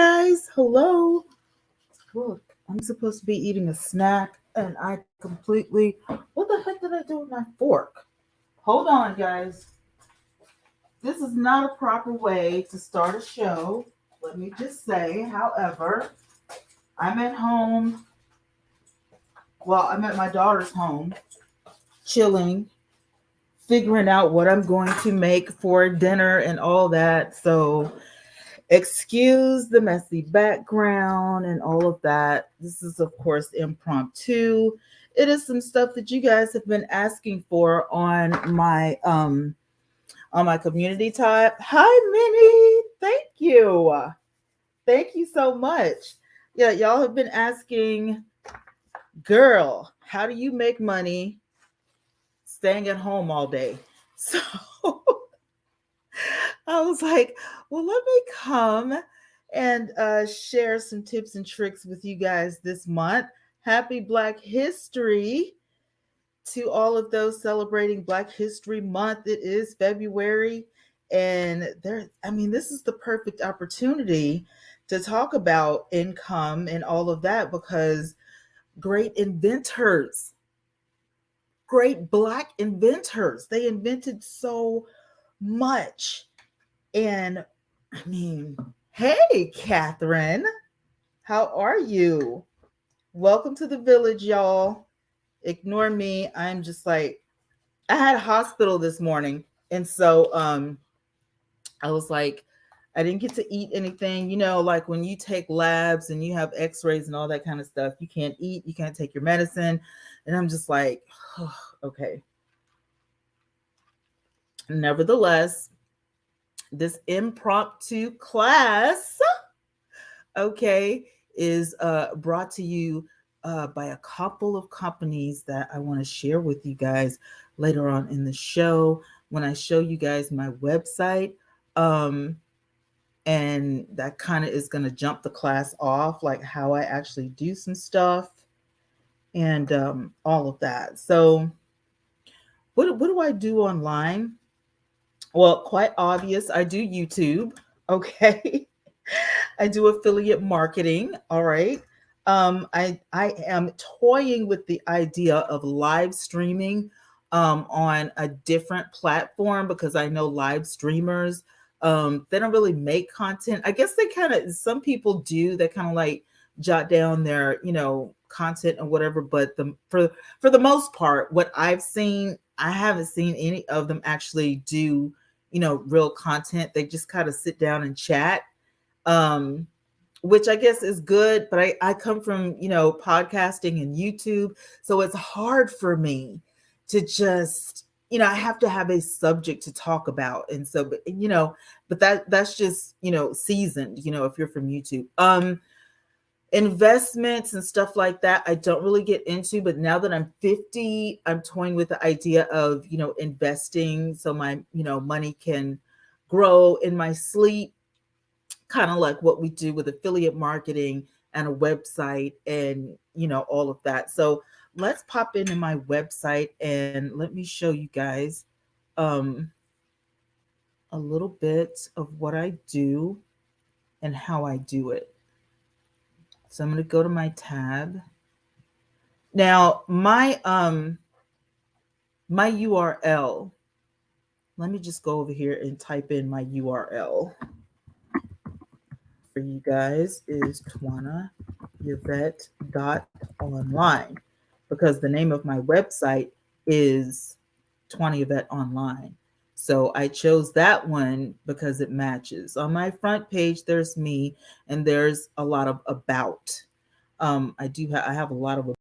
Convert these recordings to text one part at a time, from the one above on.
guys. Hello. Look, I'm supposed to be eating a snack and I completely. What the heck did I do with my fork? Hold on, guys. This is not a proper way to start a show. Let me just say, however, I'm at home. Well, I'm at my daughter's home, chilling, figuring out what I'm going to make for dinner and all that. So, excuse the messy background and all of that. This is, of course, impromptu. It is some stuff that you guys have been asking for on my community tab. Hi, Minnie. Thank you so much. Yeah, y'all have been asking, girl, how do you make money staying at home all day? So I was like, well, let me come and share some tips and tricks with you guys this month. Happy Black History to all of those celebrating Black History Month. It is February, and this is the perfect opportunity to talk about income and all of that because great inventors, great Black inventors, they invented so much. And I mean, hey, Catherine, how are you? Welcome to the village, y'all. Ignore me. I'm just like, I had a hospital this morning. And so I was like, I didn't get to eat anything. You know, like when you take labs and you have x-rays and all that kind of stuff, you can't eat, you can't take your medicine. And I'm just like, oh, okay. Nevertheless, this impromptu class, okay, is brought to you by a couple of companies that I want to share with you guys later on in the show when I show you guys my website. And that kind of is going to jump the class off, like how I actually do some stuff and all of that. So, what do I do online? Well, quite obvious. I do YouTube. Okay. I do affiliate marketing. All right. I am toying with the idea of live streaming on a different platform because I know live streamers they don't really make content. I guess they kind of some people do. They kind of like jot down their content or whatever. But for the most part, what I've seen, I haven't seen any of them actually do real content. They just kind of sit down and chat, um, which I guess is good. But I come from, podcasting and YouTube. So it's hard for me to just, I have to have a subject to talk about. And so, but that's just, seasoned, if you're from YouTube. Investments and stuff like that, I don't really get into. But now that I'm 50, I'm toying with the idea of, investing so my, money can grow in my sleep, kind of like what we do with affiliate marketing and a website and all of that. So let's pop into my website and let me show you guys um, a little bit of what I do and how I do it. So I'm going to go to my tab. Now my URL, let me just go over here and type in my URL for you guys, is twannayvette.online, because the name of my website is Twanna Y'vette Online. So I chose that one because it matches. On my front page, there's me, and there's a lot of about. I have a lot of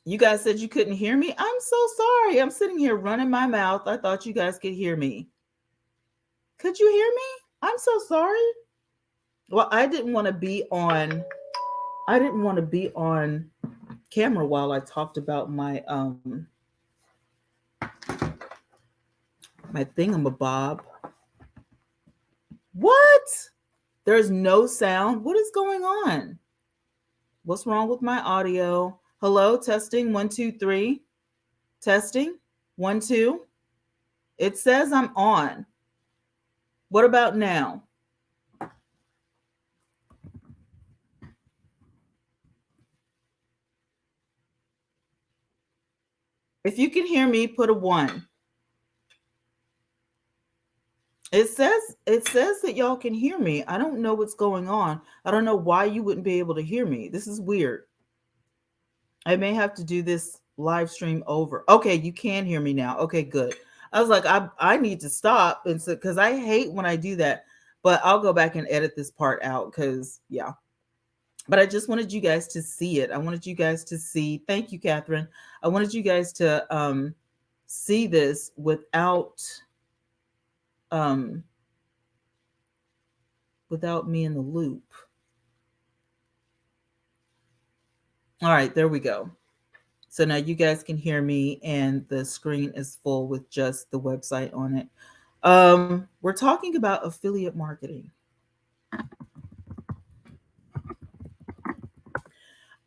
You guys said you couldn't hear me. I'm so sorry. I'm sitting here running my mouth. I thought you guys could hear me. Could you hear me? I'm so sorry. Well, I didn't want to be on camera while I talked about my thingamabob. What? There's no sound. What is going on? What's wrong with my audio? Hello, testing 1 2 3. Testing 1 2. It says I'm on. What about now? If you can hear me, put a 1. It says that y'all can hear me. I don't know what's going on. I don't know why you wouldn't be able to hear me. This is weird. I may have to do this live stream over. Okay, you can hear me now. Okay, good. I was like, I need to stop, and so because I hate when I do that, but I'll go back and edit this part out because yeah. But I just wanted you guys to see it. I wanted you guys to see. Thank you, Catherine. I wanted you guys to see this um, without me in the loop. All right, there we go. So now you guys can hear me, and the screen is full with just the website on it. We're talking about affiliate marketing.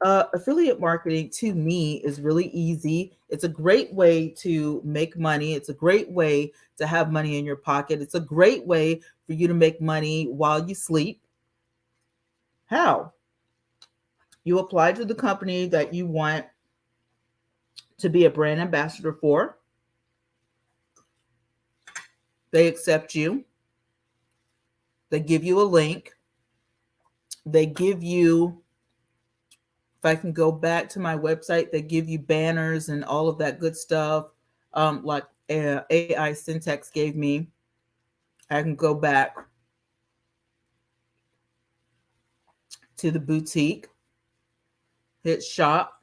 Affiliate marketing to me is really easy. It's a great way to make money. It's a great way to have money in your pocket. It's a great way for you to make money while you sleep. How? You apply to the company that you want to be a brand ambassador for. They accept you. They give you a link. They give you, if I can go back to my website, they give you banners and all of that good stuff. Like AI Syntax gave me. I can go back to the boutique, hit shop.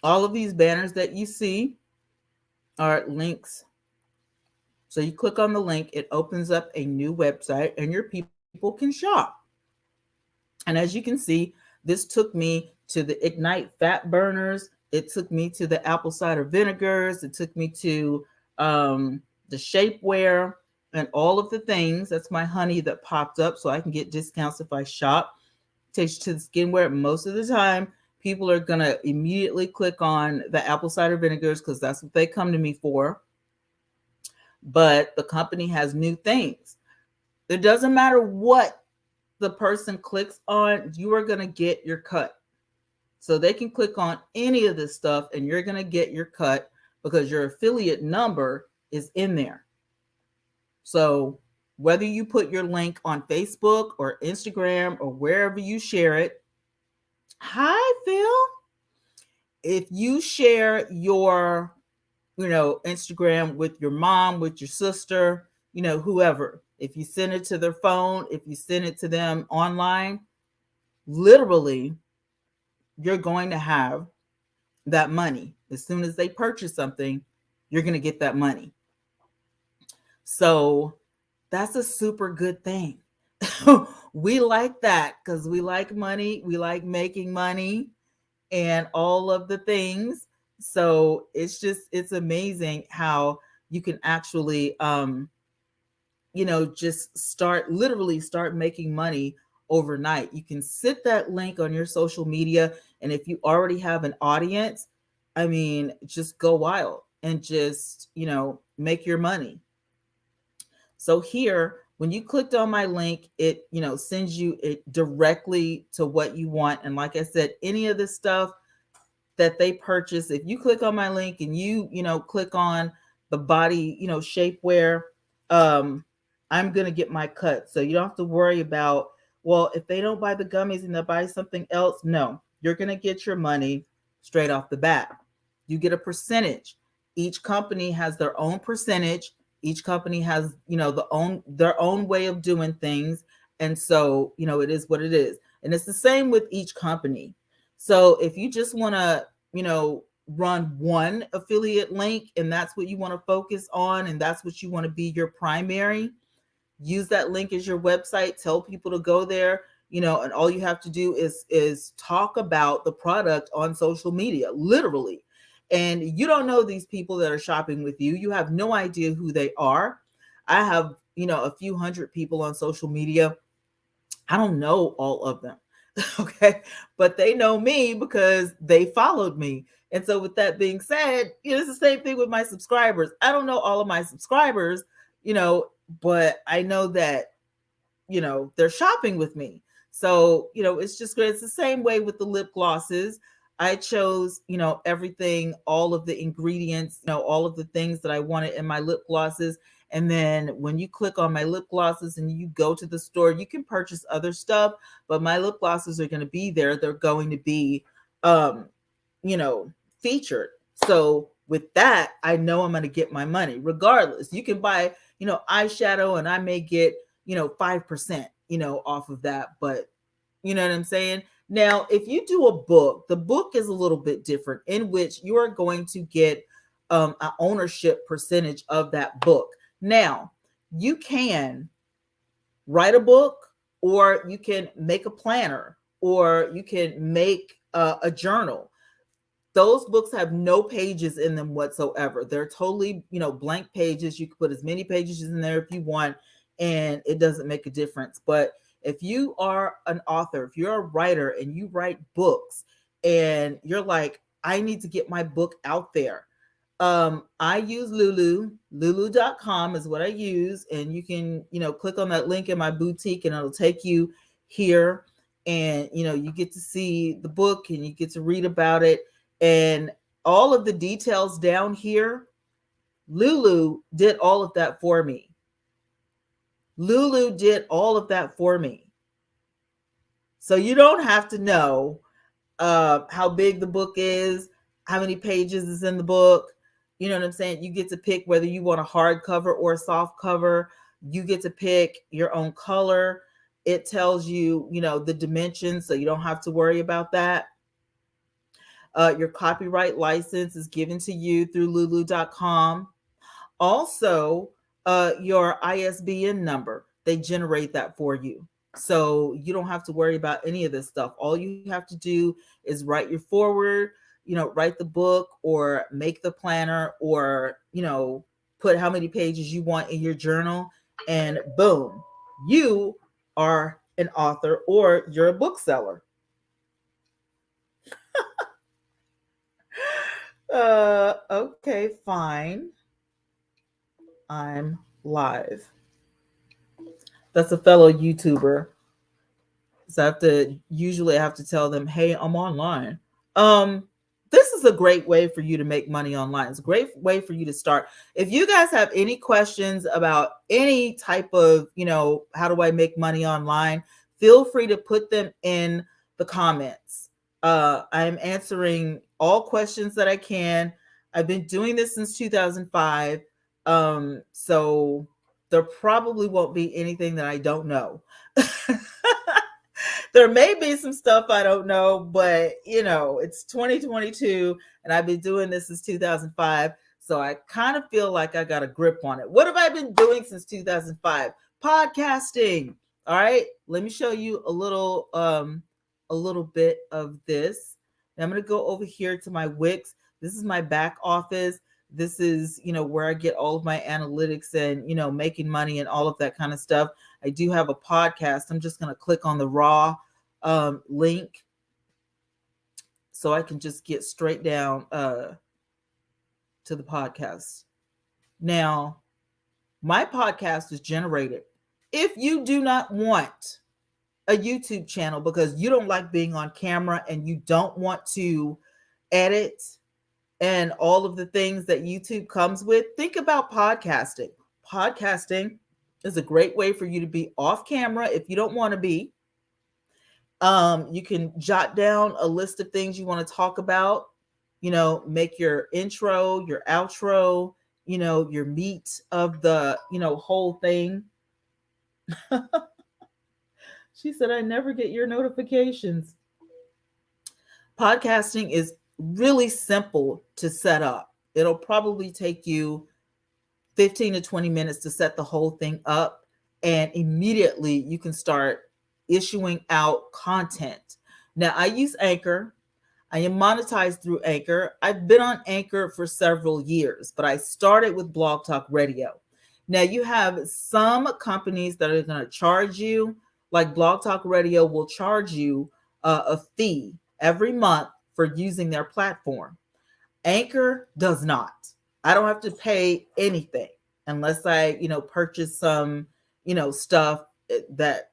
All of these banners that you see are links. So you click on the link, it opens up a new website, and your people can shop. And as you can see, this took me to the Ignite fat burners. It took me to the apple cider vinegars. It took me to the shapewear and all of the things. That's my honey that popped up, so I can get discounts if I shop. Takes you to the skinwear. Most of the time, people are going to immediately click on the apple cider vinegars because that's what they come to me for. But the company has new things. It doesn't matter what the person clicks on, you are going to get your cut. So they can click on any of this stuff and you're going to get your cut because your affiliate number is in there. So whether you put your link on Facebook or Instagram or wherever you share it, hi, Phil. If you share your, Instagram with your mom, with your sister, whoever, if you send it to their phone, if you send it to them online, literally, you're going to have that money. As soon as they purchase something, you're going to get that money. So that's a super good thing. We like that because we like money. We like making money and all of the things. So it's amazing how you can actually, just start making money overnight. You can sit that link on your social media. And if you already have an audience, just go wild and just, make your money. So here, when you clicked on my link, it, sends you it directly to what you want. And like I said, any of this stuff that they purchase, if you click on my link and you click on the body, shapewear, I'm going to get my cut. So you don't have to worry about, well, if they don't buy the gummies and they'll buy something else. No, you're going to get your money straight off the bat. You get a percentage. Each company has their own percentage. Each company has, their own way of doing things. And so, it is what it is. And it's the same with each company. So if you just want to, run one affiliate link and that's what you want to focus on and that's what you want to be your primary, use that link as your website, tell people to go there, and all you have to do is talk about the product on social media, literally. And you don't know these people that are shopping with you. You have no idea who they are. I have, a few hundred people on social media. I don't know all of them. Okay. But they know me because they followed me. And so, with that being said, it's the same thing with my subscribers. I don't know all of my subscribers, but I know that they're shopping with me. So, it's just great. It's the same way with the lip glosses. I chose, everything, all of the ingredients, all of the things that I wanted in my lip glosses. And then when you click on my lip glosses and you go to the store, you can purchase other stuff, but my lip glosses are going to be there. They're going to be, um, featured. So with that, I know I'm going to get my money regardless. You can buy, eyeshadow and I may get, 5%, off of that. But you know what I'm saying? Now, if you do a book, the book is a little bit different in which you are going to get an ownership percentage of that book. Now, you can write a book or you can make a planner or you can make a journal. Those books have no pages in them whatsoever. They're totally, blank pages. You can put as many pages in there if you want, and it doesn't make a difference. But if you are an author, if you're a writer and you write books and you're like, I need to get my book out there. I use lulu.com is what I use. And you can, click on that link in my boutique and it'll take you here. And, you get to see the book and you get to read about it. And all of the details down here, Lulu did all of that for me. Lulu did all of that for me. So you don't have to know how big the book is, how many pages is in the book. You know what I'm saying? You get to pick whether you want a hardcover or a soft cover. You get to pick your own color. It tells you, the dimensions, so you don't have to worry about that. Your copyright license is given to you through lulu.com. Also, your ISBN number, they generate that for you. So you don't have to worry about any of this stuff. All you have to do is write your foreword, write the book or make the planner or, put how many pages you want in your journal. And boom, you are an author or you're a bookseller. Okay, fine. I'm live. That's a fellow YouTuber. So I have to tell them, hey, I'm online. This is a great way for you to make money online. It's a great way for you to start. If you guys have any questions about any type of, how do I make money online, feel free to put them in the comments. I'm answering all questions that I can. I've been doing this since 2005. So there probably won't be anything that I don't know. There may be some stuff I don't know, but it's 2022 and I've been doing this since 2005. So I kind of feel like I got a grip on it. What have I been doing since 2005? Podcasting. All right. Let me show you a little bit of this. And I'm going to go over here to my Wix. This is my back office. This is, where I get all of my analytics and, making money and all of that kind of stuff. I do have a podcast. I'm just going to click on the raw link so I can just get straight down to the podcast. Now, my podcast is generated. If you do not want a YouTube channel because you don't like being on camera and you don't want to edit and all of the things that YouTube comes with, think about podcasting. Podcasting is a great way for you to be off camera if you don't want to be. You can jot down a list of things you want to talk about, make your intro, your outro, your meat of the, whole thing. She said, I never get your notifications. Podcasting is really simple to set up. It'll probably take you 15 to 20 minutes to set the whole thing up, and immediately you can start issuing out content. Now, I use Anchor. I am monetized through Anchor. I've been on Anchor for several years, but I started with Blog Talk Radio. Now, you have some companies that are going to charge you, like Blog Talk Radio will charge you a fee every month for using their platform. Anchor does not. I don't have to pay anything unless I, purchase some, stuff that,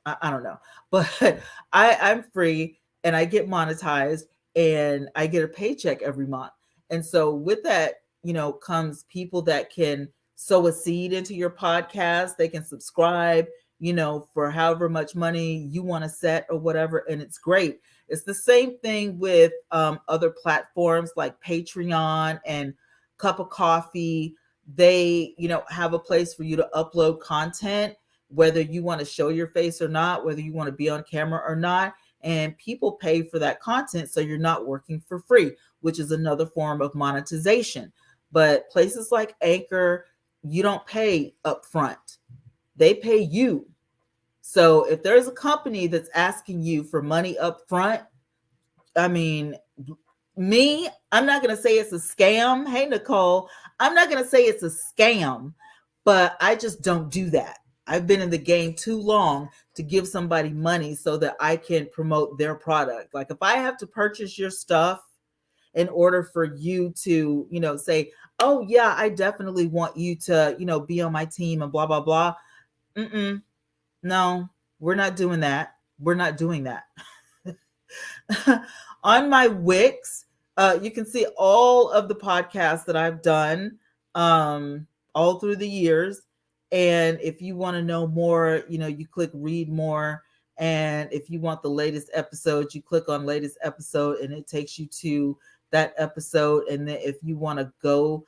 I don't know. But I'm free and I get monetized and I get a paycheck every month. And so with that, comes people that can sow a seed into your podcast. They can subscribe, for however much money you want to set or whatever. And it's great. It's the same thing with other platforms like Patreon and Cup of Coffee. They, have a place for you to upload content, whether you want to show your face or not, whether you want to be on camera or not. And people pay for that content. So you're not working for free, which is another form of monetization. But places like Anchor, you don't pay upfront. They pay you. So if there's a company that's asking you for money up front, I mean, I'm not going to say it's a scam. Hey, Nicole, I'm not going to say it's a scam, but I just don't do that. I've been in the game too long to give somebody money so that I can promote their product. Like if I have to purchase your stuff in order for you to, say, oh yeah, I definitely want you to, be on my team and blah, blah, blah. No, we're not doing that. We're not doing that. On my Wix, you can see all of the podcasts that I've done all through the years. And if you want to know more, you click read more. And if you want the latest episode, you click on latest episode and it takes you to that episode. And then if you want to go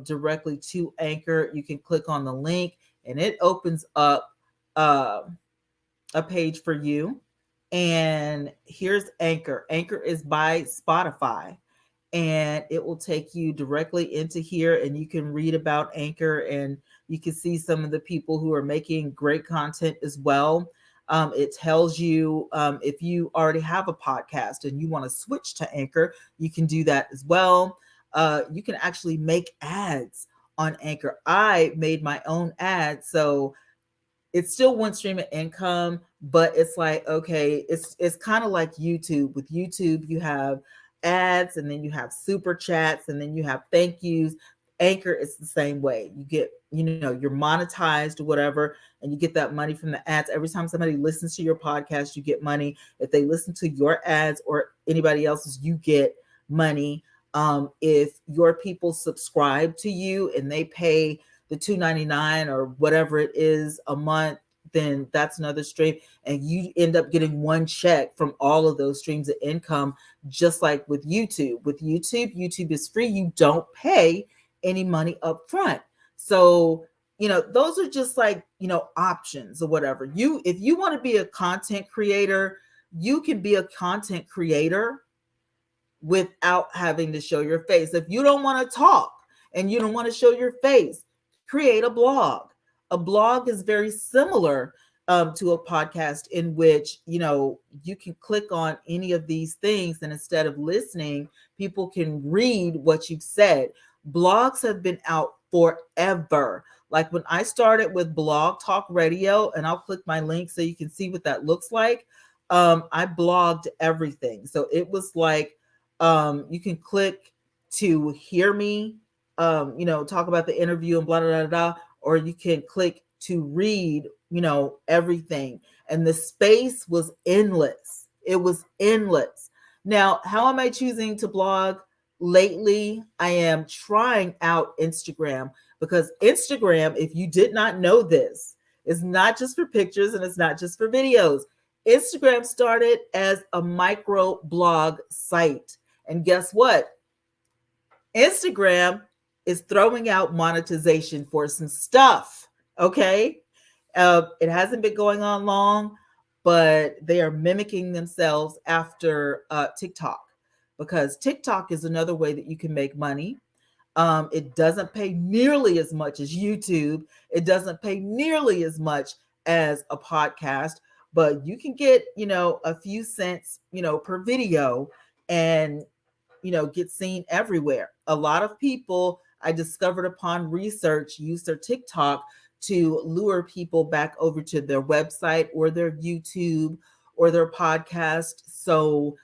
directly to Anchor, you can click on the link and it opens up a page for you. And here's Anchor. Anchor is by Spotify, and it will take you directly into here, and you can read about Anchor, and you can see some of the people who are making great content as well. It tells you if you already have a podcast and you want to switch to Anchor, you can do that as well. You can actually make ads on Anchor. I made my own ads, so it's still one stream of income, but it's like, okay, it's kind of like YouTube. With YouTube, you have ads and then you have super chats and then you have thank yous. Anchor is the same way. You get, you're monetized or whatever, and you get that money from the ads. Every time somebody listens to your podcast, you get money. If they listen to your ads or anybody else's, you get money. If your people subscribe to you and they pay the $2.99 or whatever it is a month, then that's another stream. And you end up getting one check from all of those streams of income, just like with YouTube. With YouTube is free. You don't pay any money up front. So, those are just like, options or whatever. If you want to be a content creator, you can be a content creator without having to show your face. If you don't want to talk and you don't want to show your face, create a blog. A blog is very similar to a podcast in which, you can click on any of these things, and instead of listening, people can read what you've said. Blogs have been out forever. Like when I started with Blog Talk Radio, and I'll click my link so you can see what that looks like. I blogged everything. So it was like, you can click to hear me, talk about the interview and blah, blah, blah, blah, or you can click to read, everything. And the space was endless. It was endless. Now, how am I choosing to blog? Lately, I am trying out Instagram, because Instagram, if you did not know this, is not just for pictures and it's not just for videos. Instagram started as a micro blog site. And guess what? Instagram is throwing out monetization for some stuff. Okay. It hasn't been going on long, but they are mimicking themselves after TikTok. because TikTok is another way that you can make money. It doesn't pay nearly as much as YouTube. It doesn't pay nearly as much as a podcast, but you can get, a few cents, per video, and get seen everywhere. A lot of people, I discovered upon research, use their TikTok to lure people back over to their website or their YouTube or their podcast. So,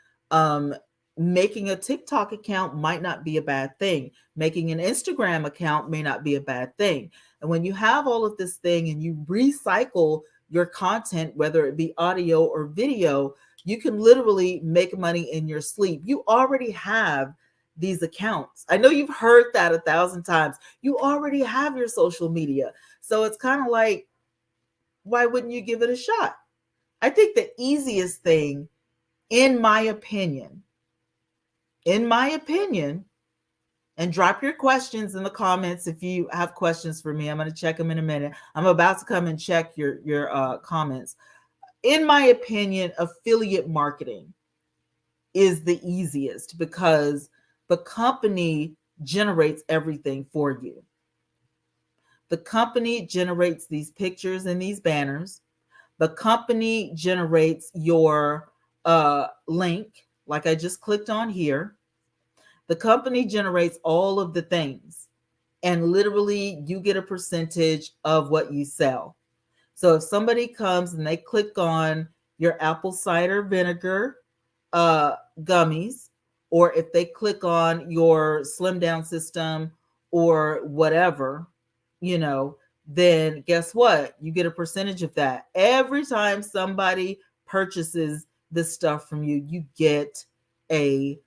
making a TikTok account might not be a bad thing. Making an Instagram account may not be a bad thing. And when you have all of this thing and you recycle your content, whether it be audio or video, you can literally make money in your sleep. You already have these accounts. I know you've heard that 1,000 times. You already have your social media. So it's kind of like, why wouldn't you give it a shot? I think the easiest thing, in my opinion, and drop your questions in the comments if you have questions for me. I'm going to check them in a minute. I'm about to come and check your comments. In my opinion, affiliate marketing is the easiest because the company generates everything for you. The company generates these pictures and these banners. The company generates your link, like I just clicked on here. The company generates all of the things, and literally you get a percentage of what you sell. So if somebody comes and they click on your apple cider vinegar gummies, or if they click on your slim down system or whatever, then guess what? You get a percentage of that. Every time somebody purchases this stuff from you, you get a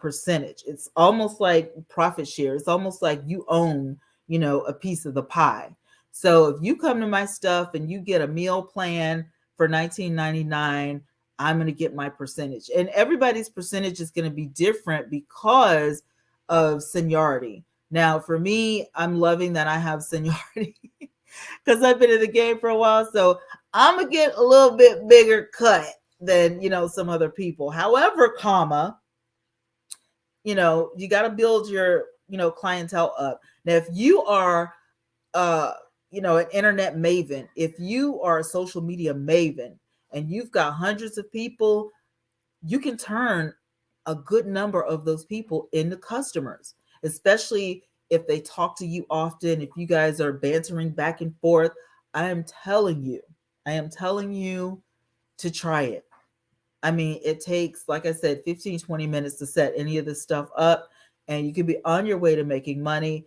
percentage. It's almost like profit share. It's almost like you own, a piece of the pie. So if you come to my stuff and you get a meal plan for $19.99, I'm going to get my percentage. And everybody's percentage is going to be different because of seniority. Now, for me, I'm loving that I have seniority because I've been in the game for a while. So I'm going to get a little bit bigger cut than, some other people. However, you got to build your, clientele up. Now, if you are, an internet maven, if you are a social media maven and you've got hundreds of people, you can turn a good number of those people into customers, especially if they talk to you often, if you guys are bantering back and forth. I am telling you to try it. I mean, it takes, like I said, 15, 20 minutes to set any of this stuff up, and you can be on your way to making money.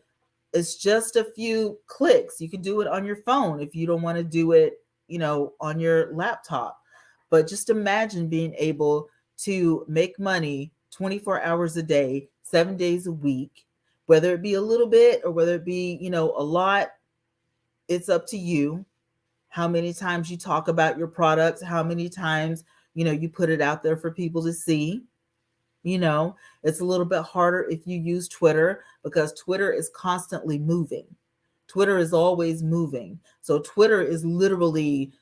It's just a few clicks. You can do it on your phone if you don't want to do it, on your laptop. But just imagine being able to make money 24 hours a day, 7 days a week, whether it be a little bit or whether it be, a lot. It's up to you how many times you talk about your products, how many times, you put it out there for people to see. It's a little bit harder if you use Twitter because Twitter is constantly moving. Twitter is always moving. So Twitter is literally,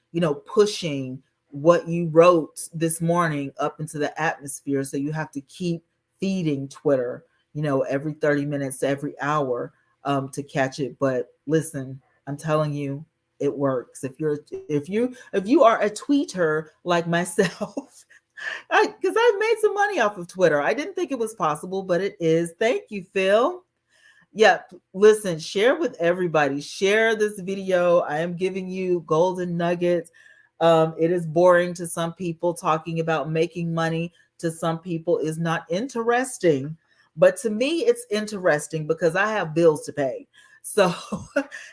pushing what you wrote this morning up into the atmosphere. So you have to keep feeding Twitter, every 30 minutes to every hour to catch it. But listen, I'm telling you, it works. If you are a tweeter like myself, because I've made some money off of Twitter. I didn't think it was possible, but it is. Thank you, Phil. Yeah, listen, share with everybody. Share this video. I am giving you golden nuggets. It is boring to some people. Talking about making money to some people is not interesting. But to me, it's interesting because I have bills to pay. So,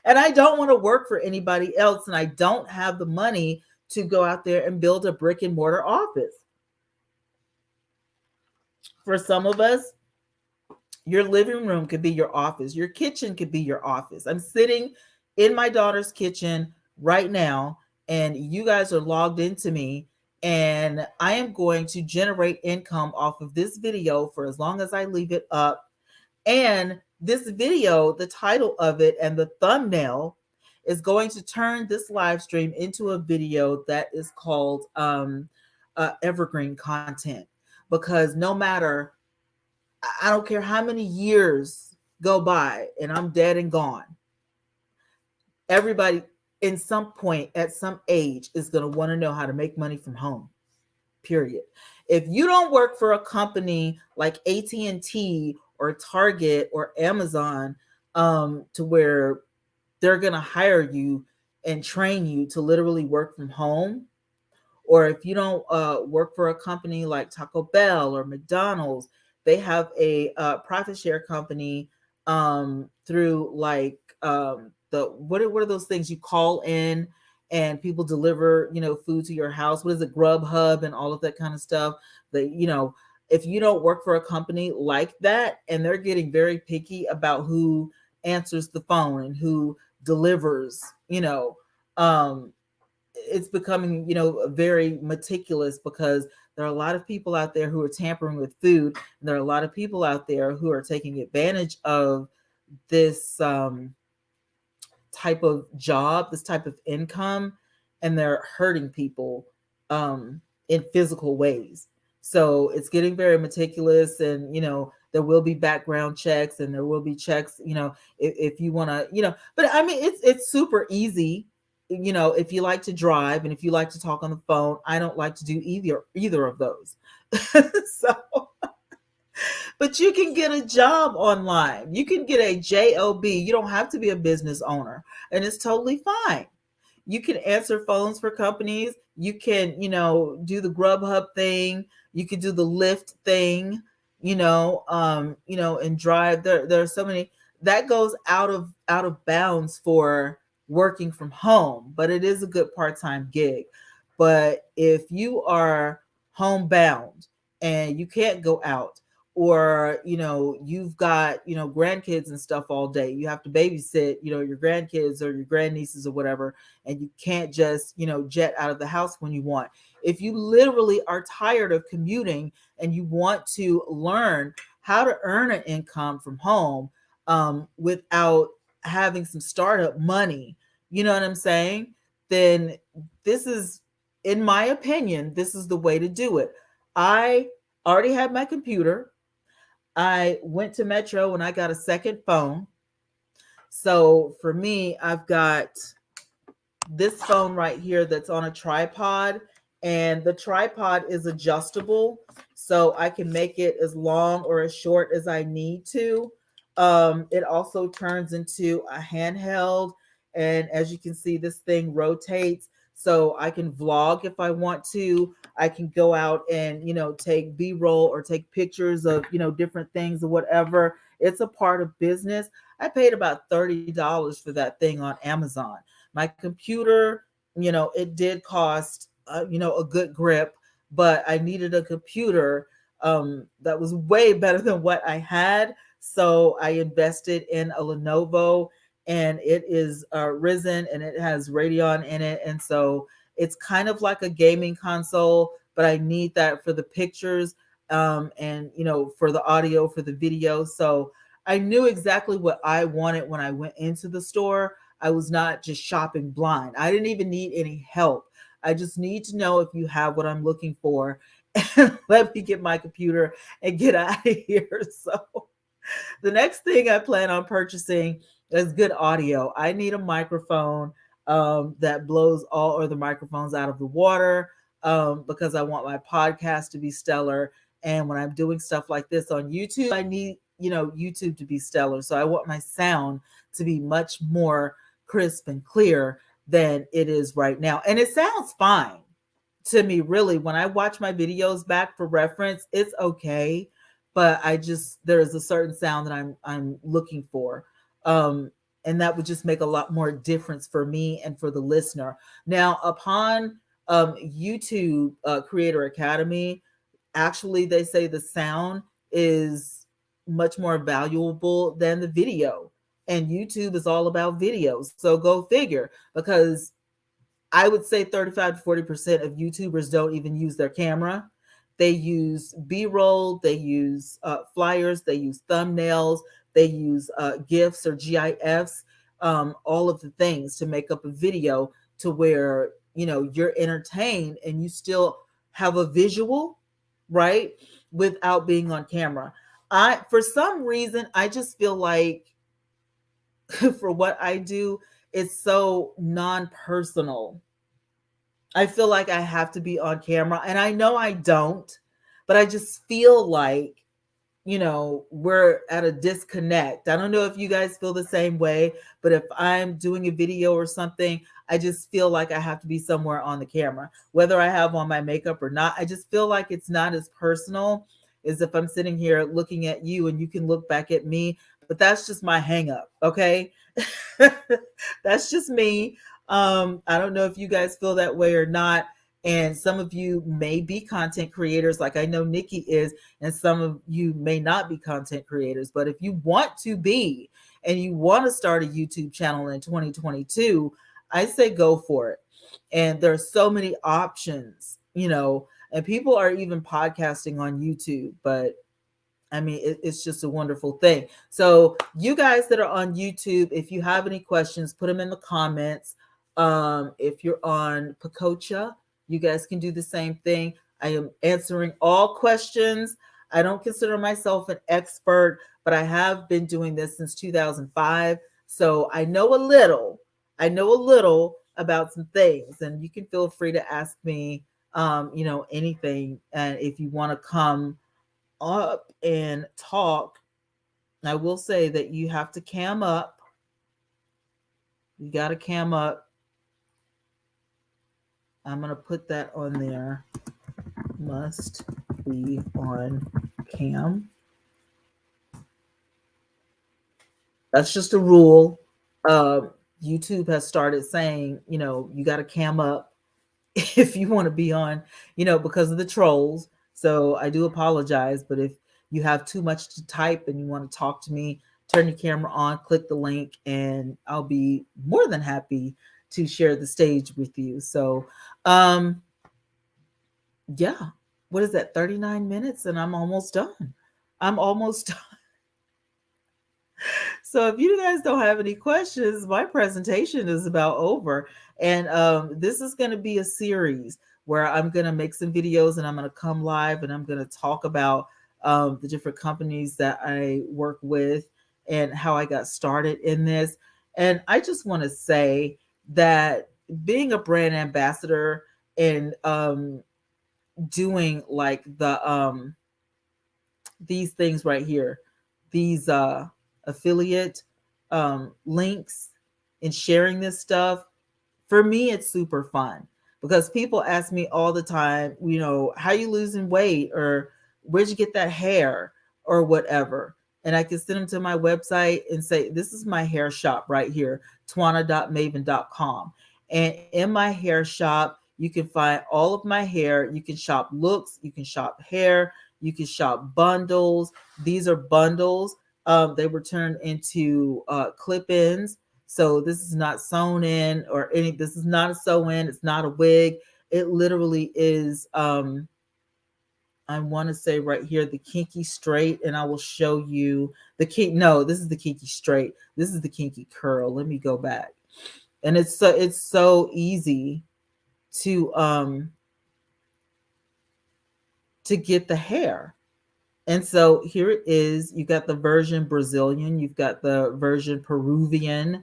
and I don't want to work for anybody else. And I don't have the money to go out there and build a brick and mortar office. For some of us, your living room could be your office. Your kitchen could be your office. I'm sitting in my daughter's kitchen right now, and you guys are logged into me, and I am going to generate income off of this video for as long as I leave it up. And this video, the title of it and the thumbnail is going to turn this live stream into a video that is called evergreen content. because no matter, I don't care how many years go by and I'm dead and gone, everybody in some point at some age is going to want to know how to make money from home, period. If you don't work for a company like AT&T or Target or Amazon, to where they're going to hire you and train you to literally work from home, or if you don't work for a company like Taco Bell or McDonald's, they have a profit share company, through like, the what are those things you call in and people deliver, food to your house? What is it, Grubhub and all of that kind of stuff? That, if you don't work for a company like that, and they're getting very picky about who answers the phone and who delivers, um, it's becoming, very meticulous, because there are a lot of people out there who are tampering with food, and there are a lot of people out there who are taking advantage of this, type of job, this type of income, and they're hurting people, in physical ways. So it's getting very meticulous, and there will be background checks, and there will be checks, if you want to, but I mean, it's super easy, if you like to drive and if you like to talk on the phone. I don't like to do either of those. So, but you can get a job online. You can get a job. You don't have to be a business owner, and it's totally fine. You can answer phones for companies. You can, do the Grubhub thing. You can do the Lyft thing, and drive. There are so many that goes out of bounds for working from home, but it is a good part-time gig. But if you are homebound and you can't go out, or you've got grandkids and stuff all day, you have to babysit your grandkids or your grandnieces or whatever, and you can't just jet out of the house when you want. If you literally are tired of commuting and you want to learn how to earn an income from home, without having some startup money, you know what I'm saying, then this is, in my opinion, this is the way to do it. I already had my computer. I went to Metro and I got a second phone. So for me, I've got this phone right here that's on a tripod, and the tripod is adjustable, so I can make it as long or as short as I need to. It also turns into a handheld, and as you can see, this thing rotates, so I can vlog if I want to. I can go out and take B-roll or take pictures of different things or whatever. It's a part of business. I paid about $30 for that thing on Amazon. My computer, it did cost, a good grip, but I needed a computer, that was way better than what I had. So I invested in a Lenovo, and it is Ryzen, and it has Radeon in it. And so it's kind of like a gaming console, but I need that for the pictures, and, for the audio, for the video. So I knew exactly what I wanted when I went into the store. I was not just shopping blind. I didn't even need any help. I just need to know if you have what I'm looking for, and let me get my computer and get out of here. So the next thing I plan on purchasing is good audio. I need a microphone, that blows all other microphones out of the water, because I want my podcast to be stellar. And when I'm doing stuff like this on YouTube, I need YouTube to be stellar. So I want my sound to be much more crisp and clear than it is right now. And it sounds fine to me, really. When I watch my videos back for reference, it's okay. But there's a certain sound that I'm looking for. And that would just make a lot more difference for me and for the listener. Now, upon YouTube Creator Academy, actually, they say the sound is much more valuable than the video. And YouTube is all about videos. So go figure, because I would say 35 to 40% of YouTubers don't even use their camera. They use B-roll, they use flyers, they use thumbnails, they use GIFs or GIFs, all of the things to make up a video, to where, you're entertained and you still have a visual, right? Without being on camera. For some reason, I just feel like for what I do, it's so non-personal. I feel like I have to be on camera, and I know I don't, but I just feel like, we're at a disconnect. I don't know if you guys feel the same way, but if I'm doing a video or something, I just feel like I have to be somewhere on the camera, whether I have on my makeup or not. I just feel like it's not as personal as if I'm sitting here looking at you and you can look back at me. But that's just my hang up, okay? That's just me. I don't know if you guys feel that way or not. And some of you may be content creators, like I know Nikki is, and some of you may not be content creators. But if you want to be and you want to start a YouTube channel in 2022, I say go for it. And there's so many options, and people are even podcasting on YouTube, but I mean, it's just a wonderful thing. So, you guys that are on YouTube, if you have any questions, put them in the comments. If you're on Pacocha, you guys can do the same thing. I am answering all questions. I don't consider myself an expert, but I have been doing this since 2005. So I know a little. I know a little about some things, and you can feel free to ask me, anything. And if you want to come up and talk, I will say that you have to cam up. You got to cam up. I'm going to put that on there. Must be on cam. That's just a rule. YouTube has started saying, you got to cam up if you want to be on, because of the trolls. So I do apologize, but if you have too much to type and you want to talk to me, turn your camera on, click the link, and I'll be more than happy to share the stage with you. So, yeah, what is that? 39 minutes, and I'm almost done. I'm almost done. So if you guys don't have any questions, my presentation is about over. And this is going to be a series where I'm going to make some videos and I'm going to come live and I'm going to talk about the different companies that I work with and how I got started in this. And I just want to say that being a brand ambassador and doing like these things right here, these affiliate links, and sharing this stuff, for me it's super fun because people ask me all the time, how you losing weight, or where'd you get that hair, or whatever. And I can send them to my website and say, this is my hair shop right here, twanna.maven.com. And in my hair shop, you can find all of my hair. You can shop looks, you can shop hair, you can shop bundles. These are bundles. They were turned into clip-ins. So this is not sewn in or any, this is not a sew-in. It's not a wig. It literally is, I want to say right here, the kinky straight, and I will show you the kink. No, this is the kinky straight. This is the kinky curl. Let me go back. And it's so easy to get the hair. And so here it is. You got the version Brazilian, you've got the version Peruvian,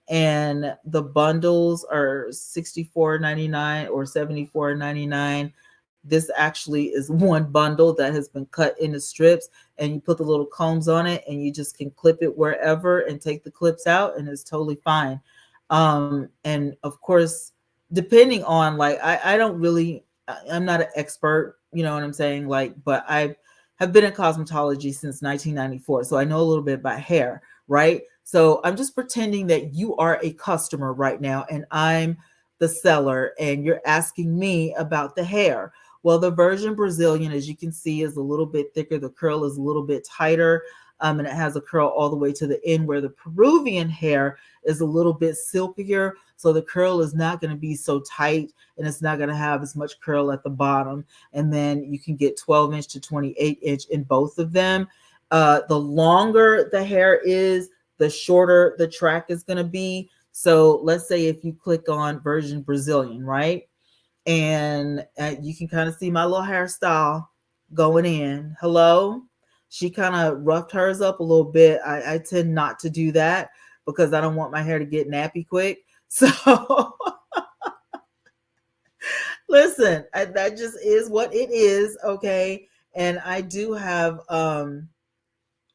and the bundles are $64.99 or $74.99. This actually is one bundle that has been cut into strips, and you put the little combs on it and you just can clip it wherever and take the clips out, and it's totally fine. And of course, depending on, like, I don't really, I'm not an expert, you know what I'm saying? Like, but I have been in cosmetology since 1994. So I know a little bit about hair, right? So I'm just pretending that you are a customer right now and I'm the seller and you're asking me about the hair. Well, the version Brazilian, as you can see, is a little bit thicker. The curl is a little bit tighter, and it has a curl all the way to the end, where the Peruvian hair is a little bit silkier. So the curl is not going to be so tight and it's not going to have as much curl at the bottom. And then you can get 12-inch to 28-inch in both of them. The longer the hair is, the shorter the track is going to be. So let's say if you click on version Brazilian, right? And you can kind of see my little hairstyle going in. Hello. She kind of roughed hers up a little bit. I tend not to do that because I don't want my hair to get nappy quick. So listen, that just is what it is. Okay. And I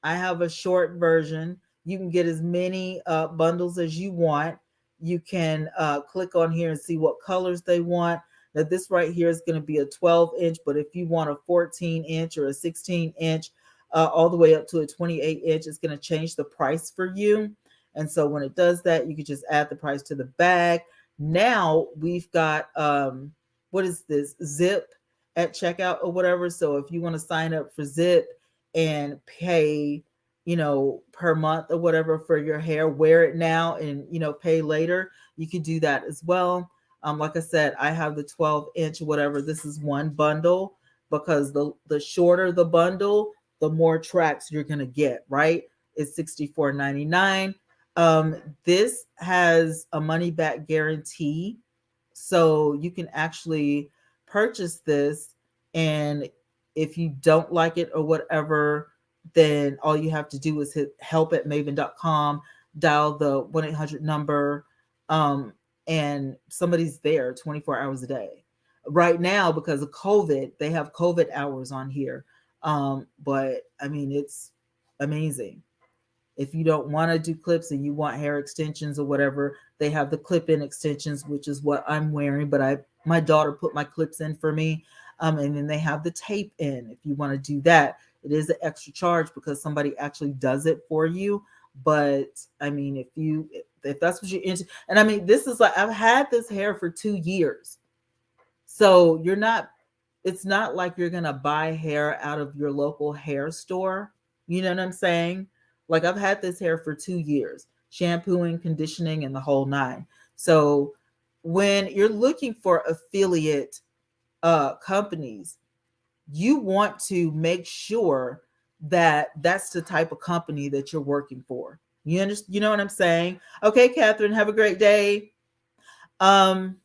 have a short version. You can get as many bundles as you want. You can click on here and see what colors they want. Now, this right here is going to be a 12-inch, but if you want a 14-inch or a 16-inch, all the way up to a 28-inch, it's going to change the price for you. And so when it does that, you can just add the price to the bag. Now we've got, what is this? Zip at checkout or whatever. So if you want to sign up for Zip, and pay, per month or whatever for your hair, wear it now and, pay later, you could do that as well. Like I said, I have the 12-inch, whatever. This is one bundle because the shorter the bundle, the more tracks you're going to get, right? It's $64.99. This has a money back guarantee. So you can actually purchase this, and if you don't like it or whatever, then all you have to do is hit help@maven.com, dial the 1-800 number, and somebody's there 24 hours a day. Right now, because of COVID, they have COVID hours on here. But I mean, it's amazing. If you don't want to do clips and you want hair extensions or whatever, they have the clip-in extensions, which is what I'm wearing. But my daughter put my clips in for me. And then they have the tape in. If you want to do that, it is an extra charge because somebody actually does it for you. But I mean, if that's what you're into, and I mean, this is like, I've had this hair for 2 years. So it's not like you're going to buy hair out of your local hair store. You know what I'm saying? Like, I've had this hair for 2 years, shampooing, conditioning, and the whole nine. So when you're looking for affiliate companies, you want to make sure that that's the type of company that you're working for. You know what I'm saying? Okay, Catherine, have a great day. Don't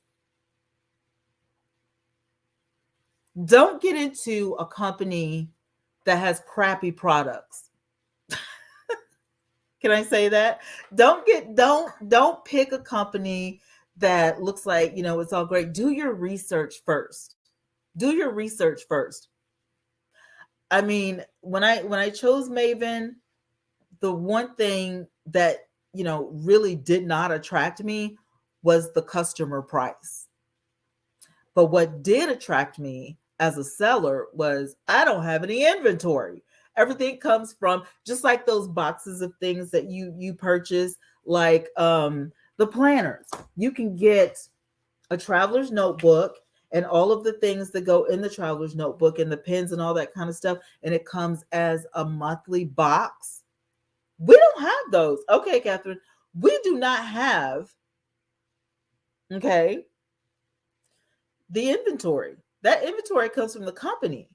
get into a company that has crappy products. Can I say that? Don't pick a company that looks like, it's all great. Do your research first. Do your research first. I mean, when I chose Maven, the one thing that, really did not attract me was the customer price. But what did attract me as a seller was I don't have any inventory. Everything comes from, just like those boxes of things that you purchase, like the planners. You can get a traveler's notebook and all of the things that go in the traveler's notebook and the pens and all that kind of stuff, and it comes as a monthly box. We don't have those. Okay, Catherine, we do not have, okay, the inventory. That inventory comes from the company.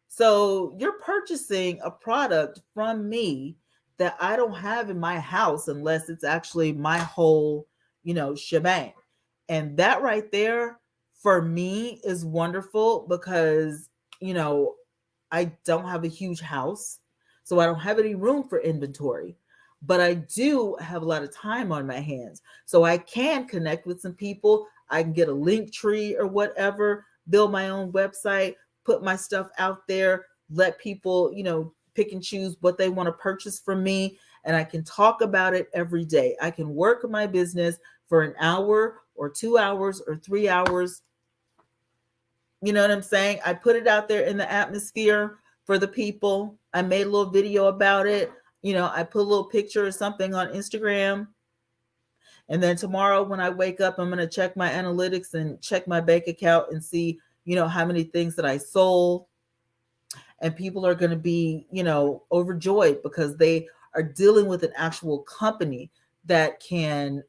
So you're purchasing a product from me that I don't have in my house unless it's actually my whole, shebang. And that right there for me is wonderful because, I don't have a huge house. So I don't have any room for inventory. But I do have a lot of time on my hands. So I can connect with some people. I can get a link tree or whatever, build my own website, put my stuff out there, let people, pick and choose what they want to purchase from me. And I can talk about it every day. I can work my business for an hour or 2 hours or 3 hours. You know what I'm saying? I put it out there in the atmosphere for the people. I made a little video about it. I put a little picture or something on Instagram. And then tomorrow when I wake up, I'm going to check my analytics and check my bank account and see, how many things that I sold. And people are going to be, overjoyed because they are dealing with an actual company that can,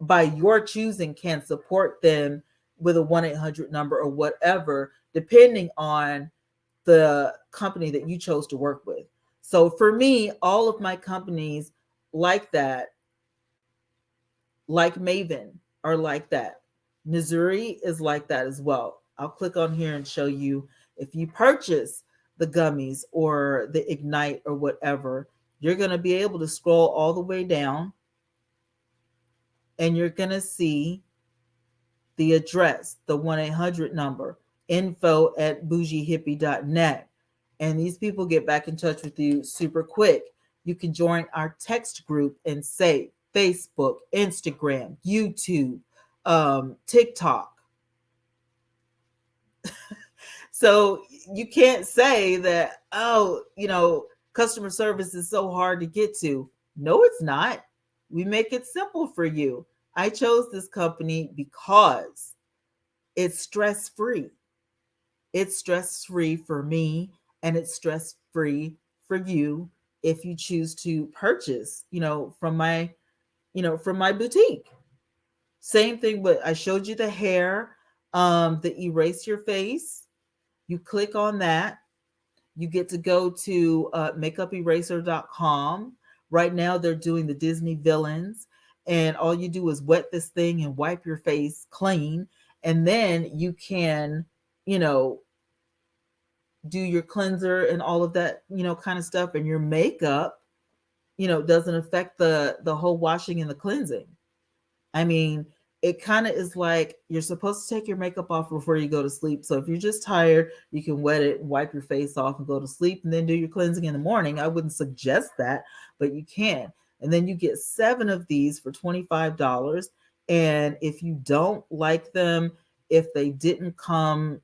by your choosing, can support them with a 1-800 number or whatever, depending on the company that you chose to work with. So for me, all of my companies like that, like Maven, are like that. Missouri is like that as well. I'll click on here and show you, If you purchase the gummies or the Ignite or whatever, you're going to be able to scroll all the way down and you're going to see the address, the 1-800 number, info@bougiehippie.net. And these people get back in touch with you super quick. You can join our text group and say Facebook, Instagram, YouTube, TikTok. So you can't say that, oh, customer service is so hard to get to. No, it's not. We make it simple for you. I chose this company because it's stress free. It's stress free for me and it's stress free for you if you choose to purchase, from my boutique. Same thing with I showed you the hair, the erase your face. You click on that. You get to go to makeuperaser.com. Right now, they're doing the Disney villains. And all you do is wet this thing and wipe your face clean. And then you can, do your cleanser and all of that, kind of stuff. And your makeup, doesn't affect the whole washing and the cleansing. I mean, it kind of is like you're supposed to take your makeup off before you go to sleep. So if you're just tired, you can wet it and wipe your face off and go to sleep and then do your cleansing in the morning. I wouldn't suggest that, but you can. And then you get 7 of these for $25. And if you don't like them, if they didn't come,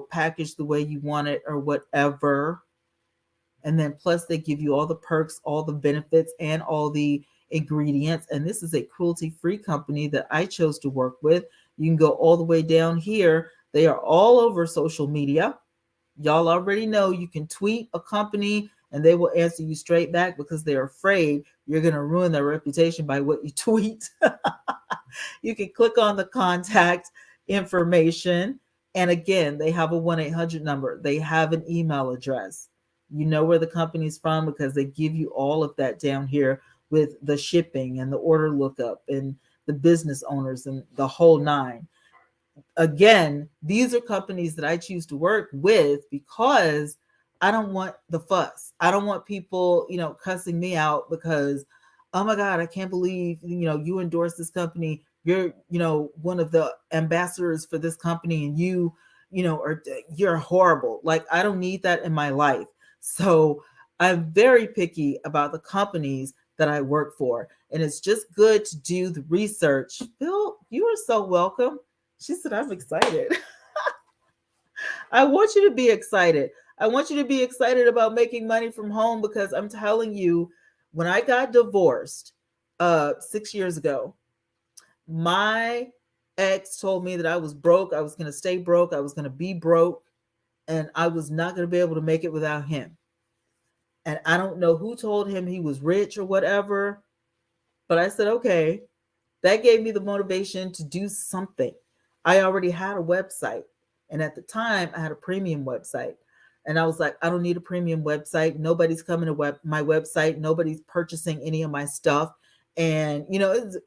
packaged the way you want it or whatever, and then plus they give you all the perks, all the benefits, and all the ingredients. And this is a cruelty-free company that I chose to work with. You can go all the way down here. They are all over social media. Y'all already know you can tweet a company and they will answer you straight back because they're afraid you're going to ruin their reputation by what you tweet. You can click on the contact information. And again, they have a 1-800 number. They have an email address. You know where the company's from because they give you all of that down here with the shipping and the order lookup and the business owners and the whole nine. Again, these are companies that I choose to work with because I don't want the fuss. I don't want people, cussing me out because, oh my God, I can't believe, you endorse this company. You're, one of the ambassadors for this company and you're horrible. Like, I don't need that in my life. So I'm very picky about the companies that I work for. And it's just good to do the research. Bill, you are so welcome. She said, I'm excited. I want you to be excited. I want you to be excited about making money from home because I'm telling you, when I got divorced 6 years ago, my ex told me that I was broke. I was going to stay broke. I was going to be broke. And I was not going to be able to make it without him. And I don't know who told him he was rich or whatever, but I said, okay, that gave me the motivation to do something. I already had a website. And at the time, I had a premium website. And I was like, I don't need a premium website. Nobody's coming to my website. Nobody's purchasing any of my stuff. And, it's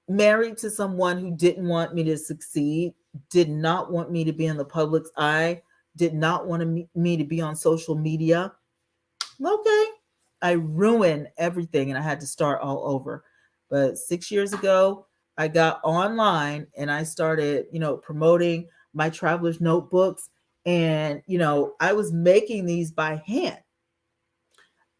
married to someone who didn't want me to succeed, did not want me to be in the public's eye, did not want me to be on social media. Okay, I ruined everything and I had to start all over. But 6 years ago, I got online and I started, promoting my traveler's notebooks. And, I was making these by hand.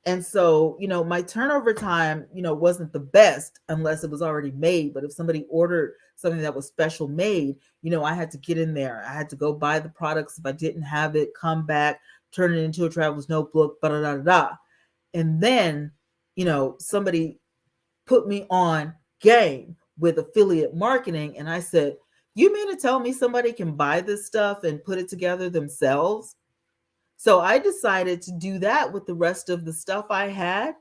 And so, my turnover time, wasn't the best unless it was already made. But if somebody ordered something that was special made, I had to get in there. I had to go buy the products. If I didn't have it, come back, turn it into a traveler's notebook, da da da da. And then, somebody put me on game with affiliate marketing. And I said, you mean to tell me somebody can buy this stuff and put it together themselves? So I decided to do that with the rest of the stuff I had.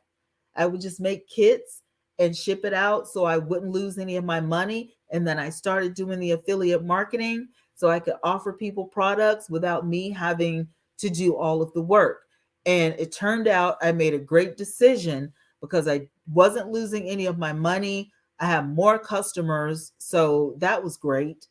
I would just make kits and ship it out so I wouldn't lose any of my money. And then I started doing the affiliate marketing so I could offer people products without me having to do all of the work. And it turned out I made a great decision because I wasn't losing any of my money. I had more customers, so that was great.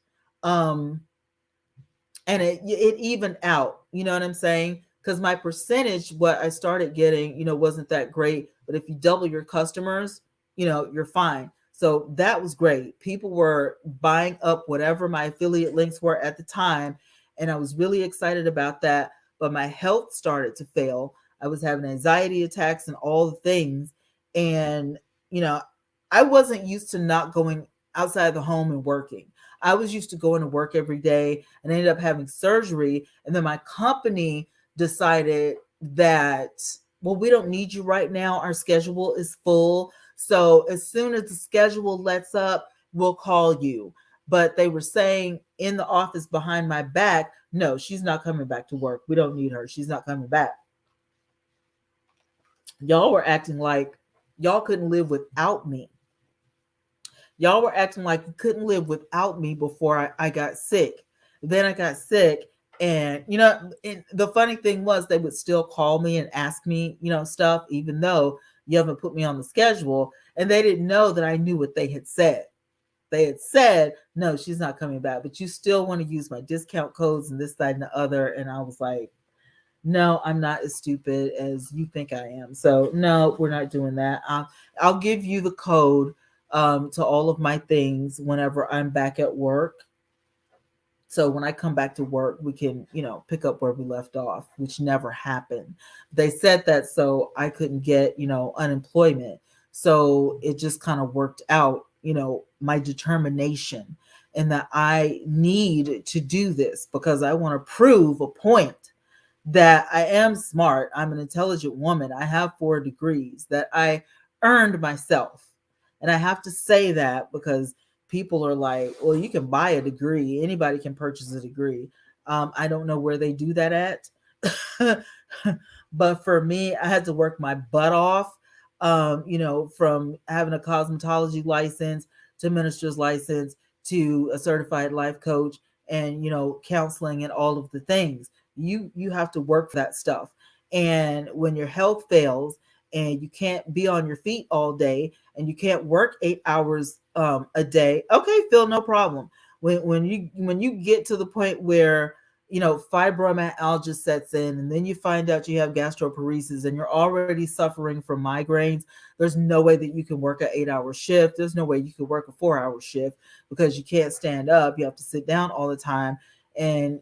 and it evened out. You know what I'm saying? Because my percentage, what I started getting, wasn't that great. But if you double your customers, you're fine. So that was great. People were buying up whatever my affiliate links were at the time, and I was really excited about that. But my health started to fail. I was having anxiety attacks and all the things, and you know, I wasn't used to not going outside the home and working. I was used to going to work every day, and I ended up having surgery. And then my company decided that, well, we don't need you right now. Our schedule is full. So as soon as the schedule lets up, we'll call you. But they were saying in the office behind my back, no, she's not coming back to work. We don't need her. She's not coming back. Y'all were acting like y'all couldn't live without me. Y'all were acting like you couldn't live without me before I got sick. Then I got sick. And, and the funny thing was they would still call me and ask me, stuff, even though you haven't put me on the schedule. And they didn't know that I knew what they had said. They had said, no, she's not coming back, but you still want to use my discount codes and this, that, and the other. And I was like, no, I'm not as stupid as you think I am. So no, we're not doing that. I'll give you the code to all of my things whenever I'm back at work. So when I come back to work, we can, pick up where we left off, which never happened. They said that so I couldn't get, unemployment. So it just kind of worked out, my determination, and that I need to do this because I want to prove a point that I am smart. I'm an intelligent woman. I have 4 degrees that I earned myself. And I have to say that because people are like, well, you can buy a degree. Anybody can purchase a degree. I don't know where they do that at. But for me, I had to work my butt off, from having a cosmetology license to minister's license to a certified life coach and, counseling and all of the things. You have to work for that stuff. And when your health fails and you can't be on your feet all day and you can't work 8 hours a day, okay, Phil, no problem. When you get to the point where fibromyalgia sets in, and then you find out you have gastroparesis and you're already suffering from migraines, there's no way that you can work an 8-hour shift. There's no way you can work a 4-hour shift because you can't stand up. You have to sit down all the time, and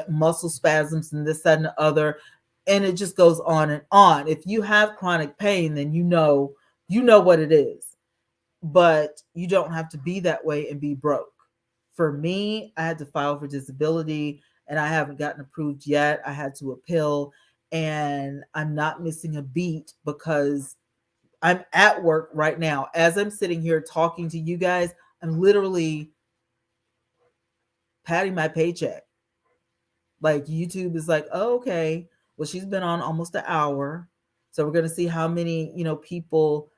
muscle spasms and this, that, and the other, and it just goes on and on. If you have chronic pain, then you know what it is, but you don't have to be that way and be broke. For me, I had to file for disability, and I haven't gotten approved yet. I had to appeal, and I'm not missing a beat because I'm at work right now. As I'm sitting here talking to you guys, I'm literally patting my paycheck. Like YouTube is like, oh, okay, well, she's been on almost an hour. So we're going to see how many, people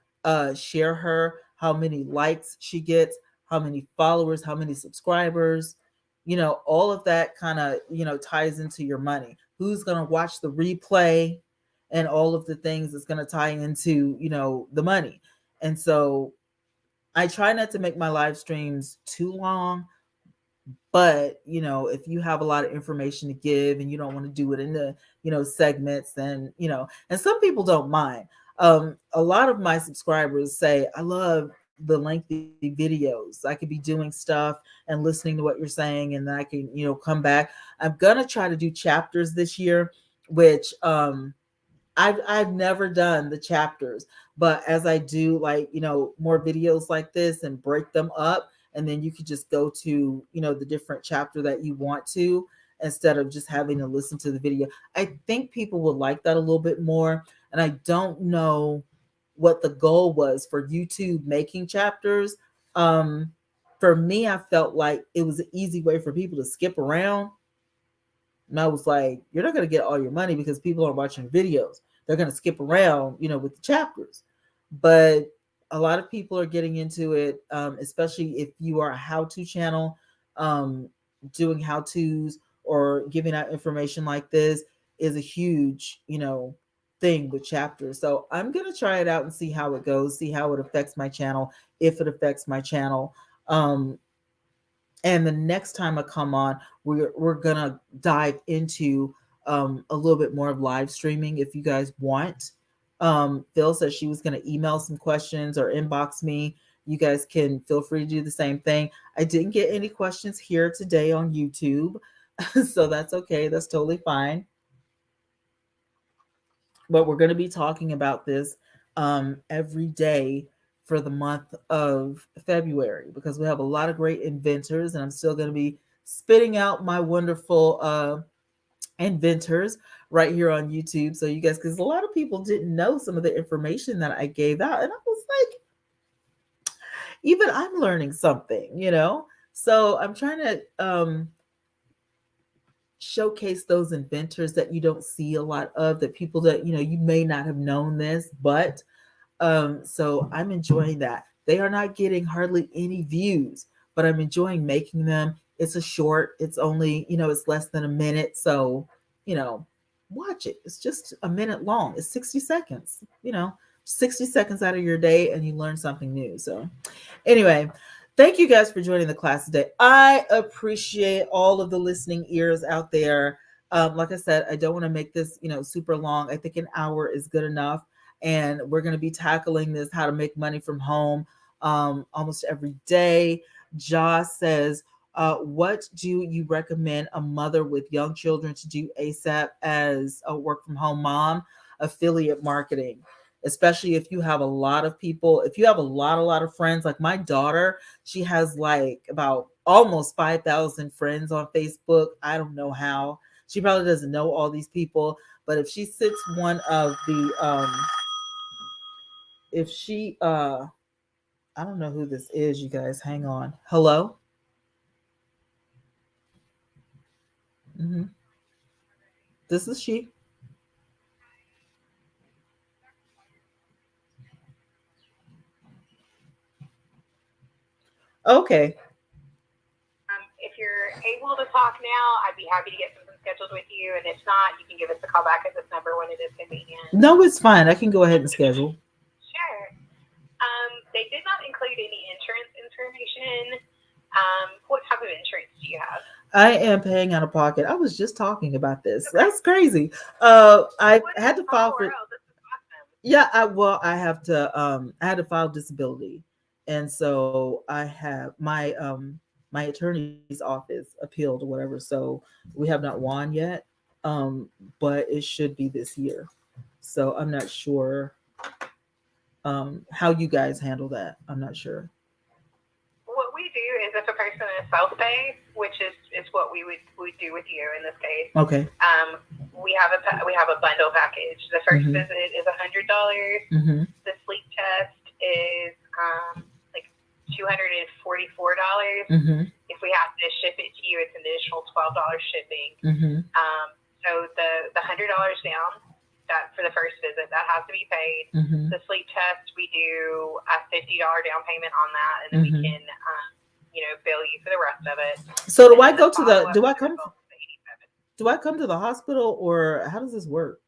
share her, how many likes she gets, how many followers, how many subscribers, all of that kind of, ties into your money. Who's going to watch the replay and all of the things that's going to tie into, the money. And so I try not to make my live streams too long. But, if you have a lot of information to give and you don't want to do it in the, segments, then, and some people don't mind. A lot of my subscribers say, I love the lengthy videos. I could be doing stuff and listening to what you're saying, and then I can, come back. I'm going to try to do chapters this year, which, I've never done the chapters, but as I do, like, more videos like this and break them up, and then you could just go to, the different chapter that you want to, instead of just having to listen to the video. I think people would like that a little bit more. And I don't know what the goal was for YouTube making chapters. For me, I felt like it was an easy way for people to skip around. And I was like, you're not going to get all your money because people aren't watching videos. They're going to skip around, with the chapters. But a lot of people are getting into it, especially if you are a how-to channel, doing how-tos or giving out information like this is a huge, thing with chapters. So I'm going to try it out and see how it goes, see how it affects my channel, if it affects my channel. And the next time I come on, we're gonna dive into a little bit more of live streaming if you guys want. Phil said she was gonna email some questions or inbox me. You guys can feel free to do the same thing. I didn't get any questions here today on YouTube, so that's okay. That's totally fine. But we're going to be talking about this every day for the month of February because we have a lot of great inventors, and I'm still going to be spitting out my wonderful inventors right here on YouTube. So you guys, because a lot of people didn't know some of the information that I gave out, and I was like, even I'm learning something, you know. So I'm trying to showcase those inventors that you don't see a lot of, that people that you may not have known this, but so I'm enjoying that. They are not getting hardly any views, but I'm enjoying making them. It's a short, it's only, it's less than a minute, so you know watch it. It's just a minute long. It's 60 seconds, 60 seconds out of your day, and you learn something new. So anyway, thank you guys for joining the class today. I appreciate all of the listening ears out there. Like I said, I don't want to make this, super long. I think an hour is good enough. And we're going to be tackling this, how to make money from home, almost every day. Joss says, what do you recommend a mother with young children to do ASAP as a work from home mom? Affiliate marketing, especially if you have a lot of people, if you have a lot of friends. Like my daughter, she has like about almost 5,000 friends on Facebook. I don't know how. She probably doesn't know all these people, but if she sits one of the if she I don't know who this is, you guys. Hang on. Hello? Hmm. This is she. Okay. If you're able to talk now, I'd be happy to get something scheduled with you. And if not, you can give us a call back at this number when it is convenient. No, it's fine. I can go ahead and schedule. Sure. They did not include any insurance information. What type of insurance do you have? I am paying out of pocket. I was just talking about this. Okay. That's crazy. I had to file for. This is awesome. Yeah, I have to I had to file disability. And so I have my attorney's office appealed or whatever. So we have not won yet. But it should be this year. So I'm not sure how you guys handle that. I'm not sure. What we do is if a person is self-pay, which is what we would do with you in this case. Okay. We have a bundle package. The 1st visit is $100. The sleep test is like $244. If we have to ship it to you, it's an additional $12 shipping. So the $100 down, that for the 1st visit, that has to be paid. The sleep test, we do a $50 down payment on that, and then we can bill you for the rest of it. So do I go to the do I come to the hospital, or how does this work?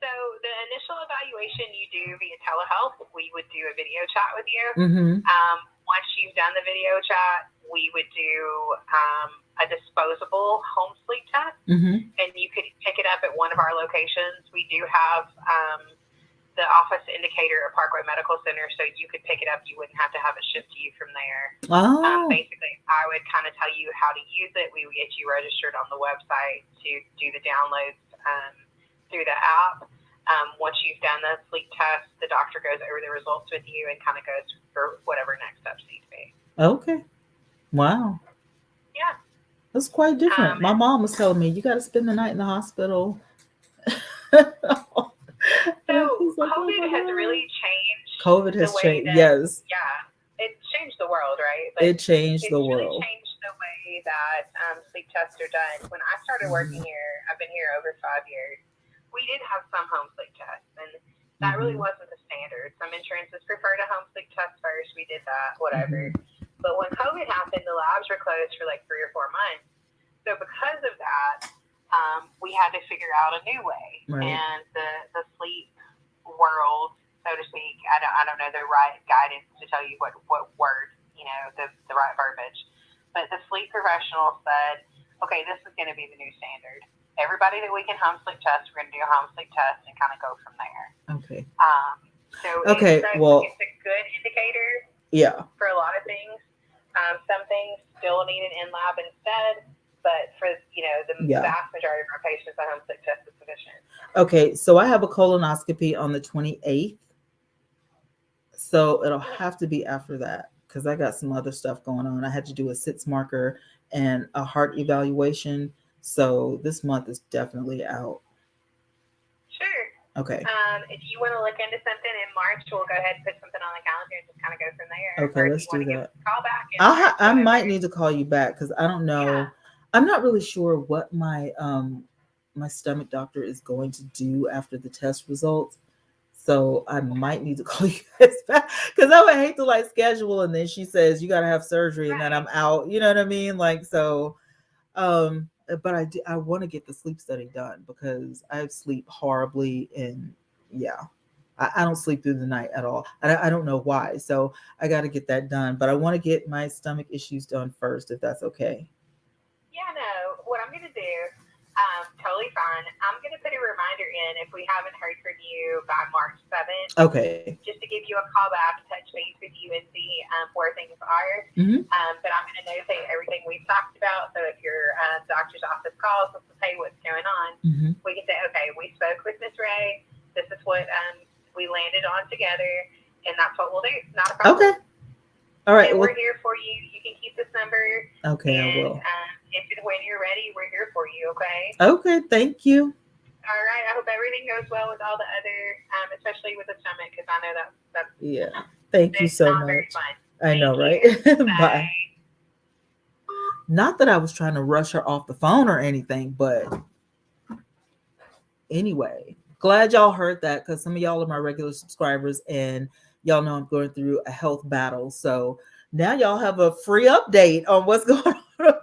So the initial evaluation you do via telehealth. We would do a video chat with you. Once you've done the video chat, we would do a disposable home sleep test, and you could pick it up at one of our locations. We do have the office indicator at Parkway Medical Center, so you could pick it up. You wouldn't have to have it shipped to you from there. Oh. Basically, I would kind of tell you how to use it. We would get you registered on the website to do the downloads through the app. Once you've done the sleep test, the doctor goes over the results with you and kind of goes for whatever next steps need to be. Okay. Wow. Yeah. That's quite different. My mom was telling me, you got to spend the night in the hospital. So COVID has really changed. COVID has changed. Yes. Yeah. It's changed the world, right? It changed the world. It's really changed the way that sleep tests are done. When I started working here, I've been here over 5 years. We did have some home sleep tests, and that really wasn't the standard. Some insurances preferred a home sleep test first. We did that, whatever. But when COVID happened, the labs were closed for like 3 or 4 months. So because of that, we had to figure out a new way. Right. And the sleep world, so to speak, I don't know the right guidance to tell you what word, the right verbiage. but the sleep professional said, okay, this is going to be the new standard. Everybody that we can home sleep test, we're going to do a home sleep test and kind of go from there. Okay. So okay, it's a good indicator. Yeah. For a lot of things, some things still need an in-lab instead, but for the vast majority of our patients, a home sleep test is sufficient. Okay, so I have a colonoscopy on the 28th. So it'll have to be after that because I got some other stuff going on. I had to do a SITS marker and a heart evaluation. So this month is definitely out. Sure. Okay. If you want to look into something in March, we'll go ahead and put something on the calendar and just kind of go from there. Okay, let's do that. Call back. I might need to call you back because I don't know. Yeah. I'm not really sure what my my stomach doctor is going to do after the test results. So I might need to call you guys back because I would hate to like schedule and then she says you got to have surgery and then I'm out. You know what I mean? Like so. But I want to get the sleep study done because I sleep horribly and yeah. I don't sleep through the night at all. I don't know why. So I got to get that done. But I want to get my stomach issues done first, if that's okay. Yeah, no. What I'm going to do, totally fine. I'm going to put a reminder in if we haven't heard from you by March 7th. Okay. Just to give you a call back, touch base with you and see where things are. Mm-hmm. But I'm going to notate everything we've talked about. So if your doctor's office calls us to say what's going on, we can say, okay, we spoke with Ms. Ray. This is what we landed on together, and that's what we'll do. Not a problem. Okay. All right. And we're here for you. You can keep this number. Okay, and, I will. If and when you're ready, we're here for you, okay? Okay, thank you. All right. I hope everything goes well with all the other, especially with the stomach, because I know that's yeah. Thank you so much. Very fun. I know, right? Bye. Not that I was trying to rush her off the phone or anything, but anyway, glad y'all heard that because some of y'all are my regular subscribers and y'all know I'm going through a health battle. So now y'all have a free update on what's going on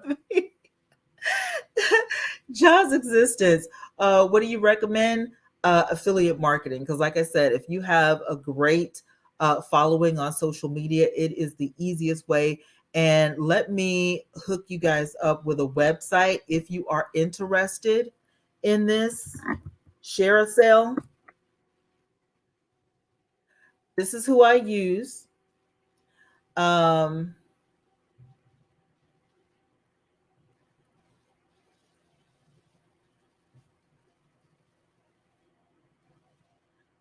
with me. John's existence. What do you recommend? Affiliate marketing. Because like I said, if you have a great following on social media, it is the easiest way. And let me hook you guys up with a website if you are interested in this. Share a sale. This is who I use.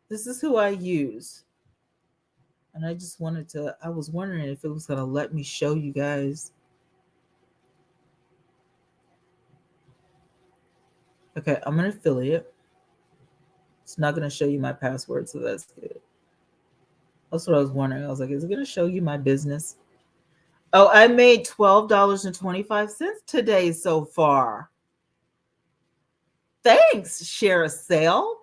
This is who I use. And I just I was wondering if it was going to let me show you guys. Okay, I'm an affiliate. It's not going to show you my password, so that's good. That's what I was wondering. I was like, is it going to show you my business? Oh, I made $12.25 today so far. Thanks, share a sale.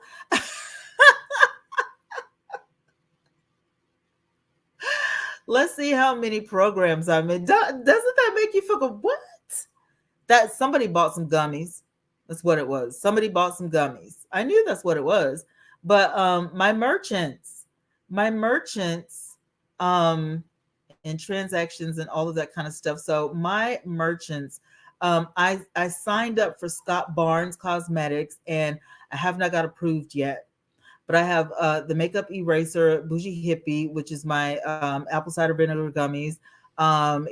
Let's see how many programs I'm in. Doesn't that make you feel good? What? That somebody bought some gummies. That's what it was. Somebody bought some gummies. I knew that's what it was. But my merchants, and transactions and all of that kind of stuff. So my merchants, I signed up for Scott Barnes Cosmetics and I have not got approved yet. But I have the Makeup Eraser, Bougie Hippie, which is my apple cider vinegar gummies,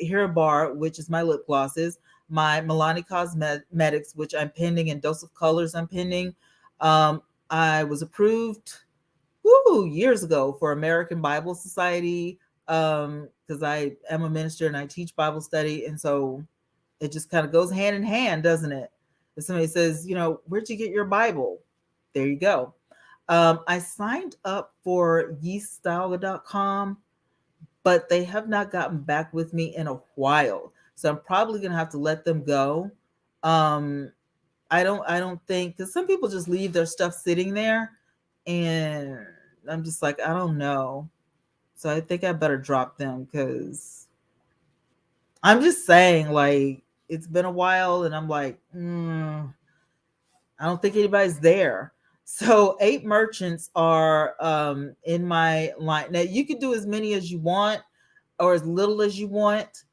Hair Bar, which is my lip glosses, my Milani Cosmetics, which I'm pending, and Dose of Colors I'm pending. I was approved years ago for American Bible Society because I am a minister and I teach Bible study. And so it just kind of goes hand in hand, doesn't it? If somebody says, where'd you get your Bible? There you go. I signed up for yeaststyle.com, but they have not gotten back with me in a while. So I'm probably going to have to let them go. I don't think, because some people just leave their stuff sitting there and I'm just like, I don't know. So I think I better drop them because I'm just saying, like, it's been a while and I'm like, I don't think anybody's there. So 8 merchants are in my line. Now you can do as many as you want or as little as you want.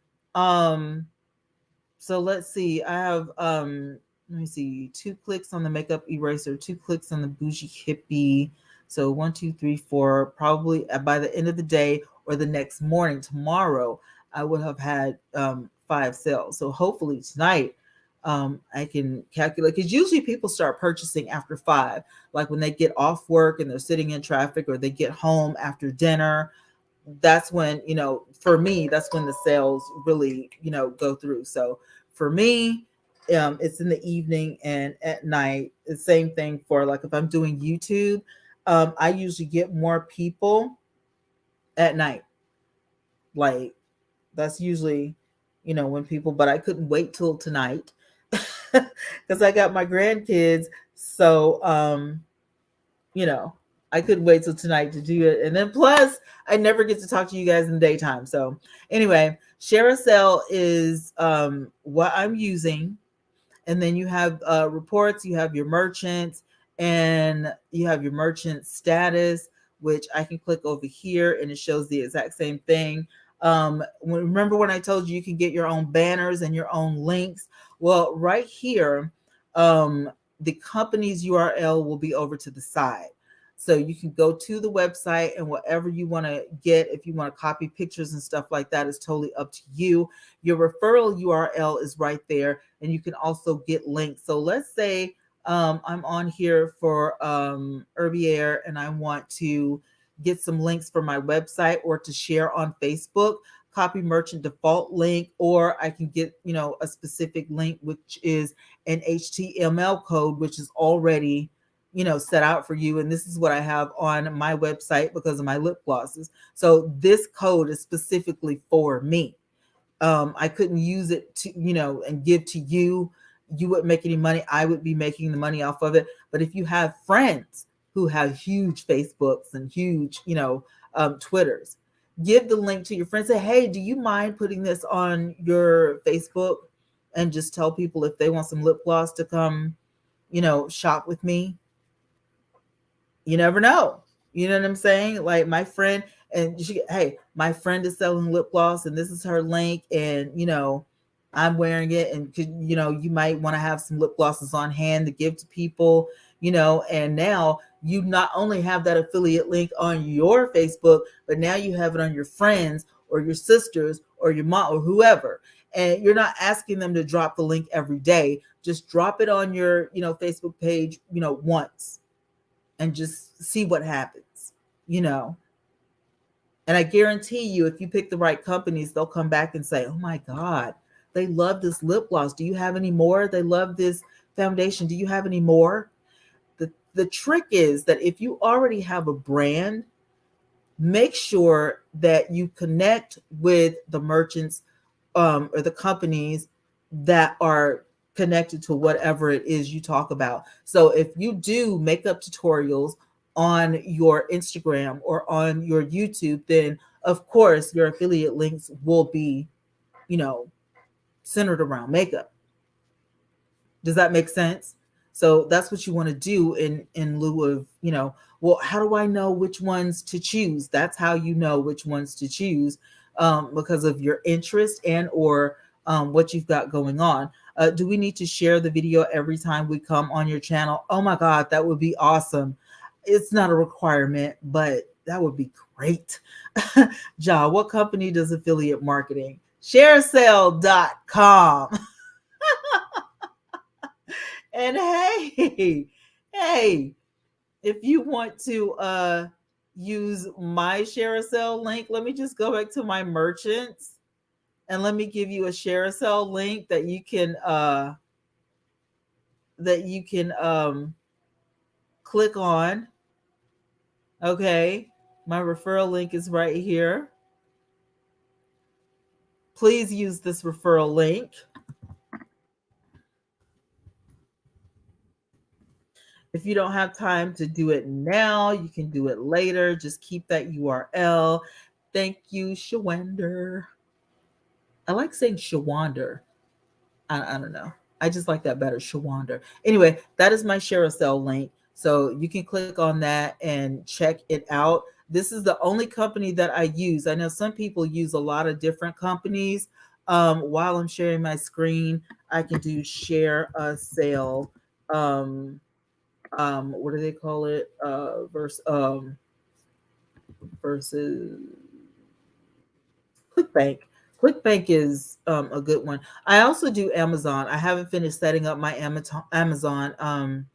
So let's see. I have let me see, 2 clicks on the makeup eraser, 2 clicks on the bougie hippie. So 1, 2, 3, 4. Probably by the end of the day or the next morning, tomorrow, I would have had 5 sales. So hopefully tonight I can calculate, because usually people start purchasing after 5, like when they get off work and they're sitting in traffic, or they get home after dinner. That's when, for me, that's when the sales really, go through. So for me, it's in the evening and at night. The same thing for, like, if I'm doing YouTube, I usually get more people at night. Like, that's usually, when people, but I couldn't wait till tonight because I got my grandkids. So, you know, I couldn't wait till tonight to do it. And then plus, I never get to talk to you guys in the daytime. So anyway, share a sale is what I'm using. And then you have reports, you have your merchants, and you have your merchant status, which I can click over here and it shows the exact same thing. Remember when I told you you can get your own banners and your own links? Well, right here, the company's URL will be over to the side. So you can go to the website, and whatever you want to get, if you want to copy pictures and stuff like that, is totally up to you. Your referral URL is right there, and you can also get links. So let's say I'm on here for Herbier, and I want to get some links for my website or to share on Facebook. Copy merchant default link, or I can get, a specific link, which is an HTML code, which is already, set out for you. And this is what I have on my website because of my lip glosses. So this code is specifically for me. I couldn't use it to, and give to you. You wouldn't make any money. I would be making the money off of it. But if you have friends who have huge Facebooks and huge, Twitters, give the link to your friends. Say, hey, do you mind putting this on your Facebook? And just tell people if they want some lip gloss to come, shop with me. You never know. You know what I'm saying? Like my friend, and hey, my friend is selling lip gloss, and this is her link, and I'm wearing it, and you might want to have some lip glosses on hand to give to people, and now you not only have that affiliate link on your Facebook, but now you have it on your friends or your sisters or your mom or whoever. And you're not asking them to drop the link every day. Just drop it on your, Facebook page, once, and just see what happens, And I guarantee you, if you pick the right companies, they'll come back and say, oh my God, they love this lip gloss. Do you have any more? They love this foundation. Do you have any more? The trick is that if you already have a brand, make sure that you connect with the merchants or the companies that are connected to whatever it is you talk about. So if you do makeup tutorials on your Instagram or on your YouTube, then of course your affiliate links will be, centered around makeup. Does that make sense? So that's what you want to do in lieu of, well, how do I know which ones to choose? That's how you know which ones to choose, because of your interest and or what you've got going on. Do we need to share the video every time we come on your channel? Oh my God, that would be awesome. It's not a requirement, but that would be great. Ja, what company does affiliate marketing? Sharesale.com. And hey, if you want to use my Shareasale link, let me just go back to my merchants and let me give you a Shareasale link that you can click on. Okay, my referral link is right here. Please use this referral link. If you don't have time to do it now, you can do it later. Just keep that URL. Thank you, Shawender. I like saying Shawander. I don't know. I just like that better, Shawander. Anyway, that is my Shareasale link. So you can click on that and check it out. This is the only company that I use. I know some people use a lot of different companies. While I'm sharing my screen, I can do share a sale. What do they call it? Versus ClickBank. ClickBank is a good one. I also do Amazon. I haven't finished setting up my Amazon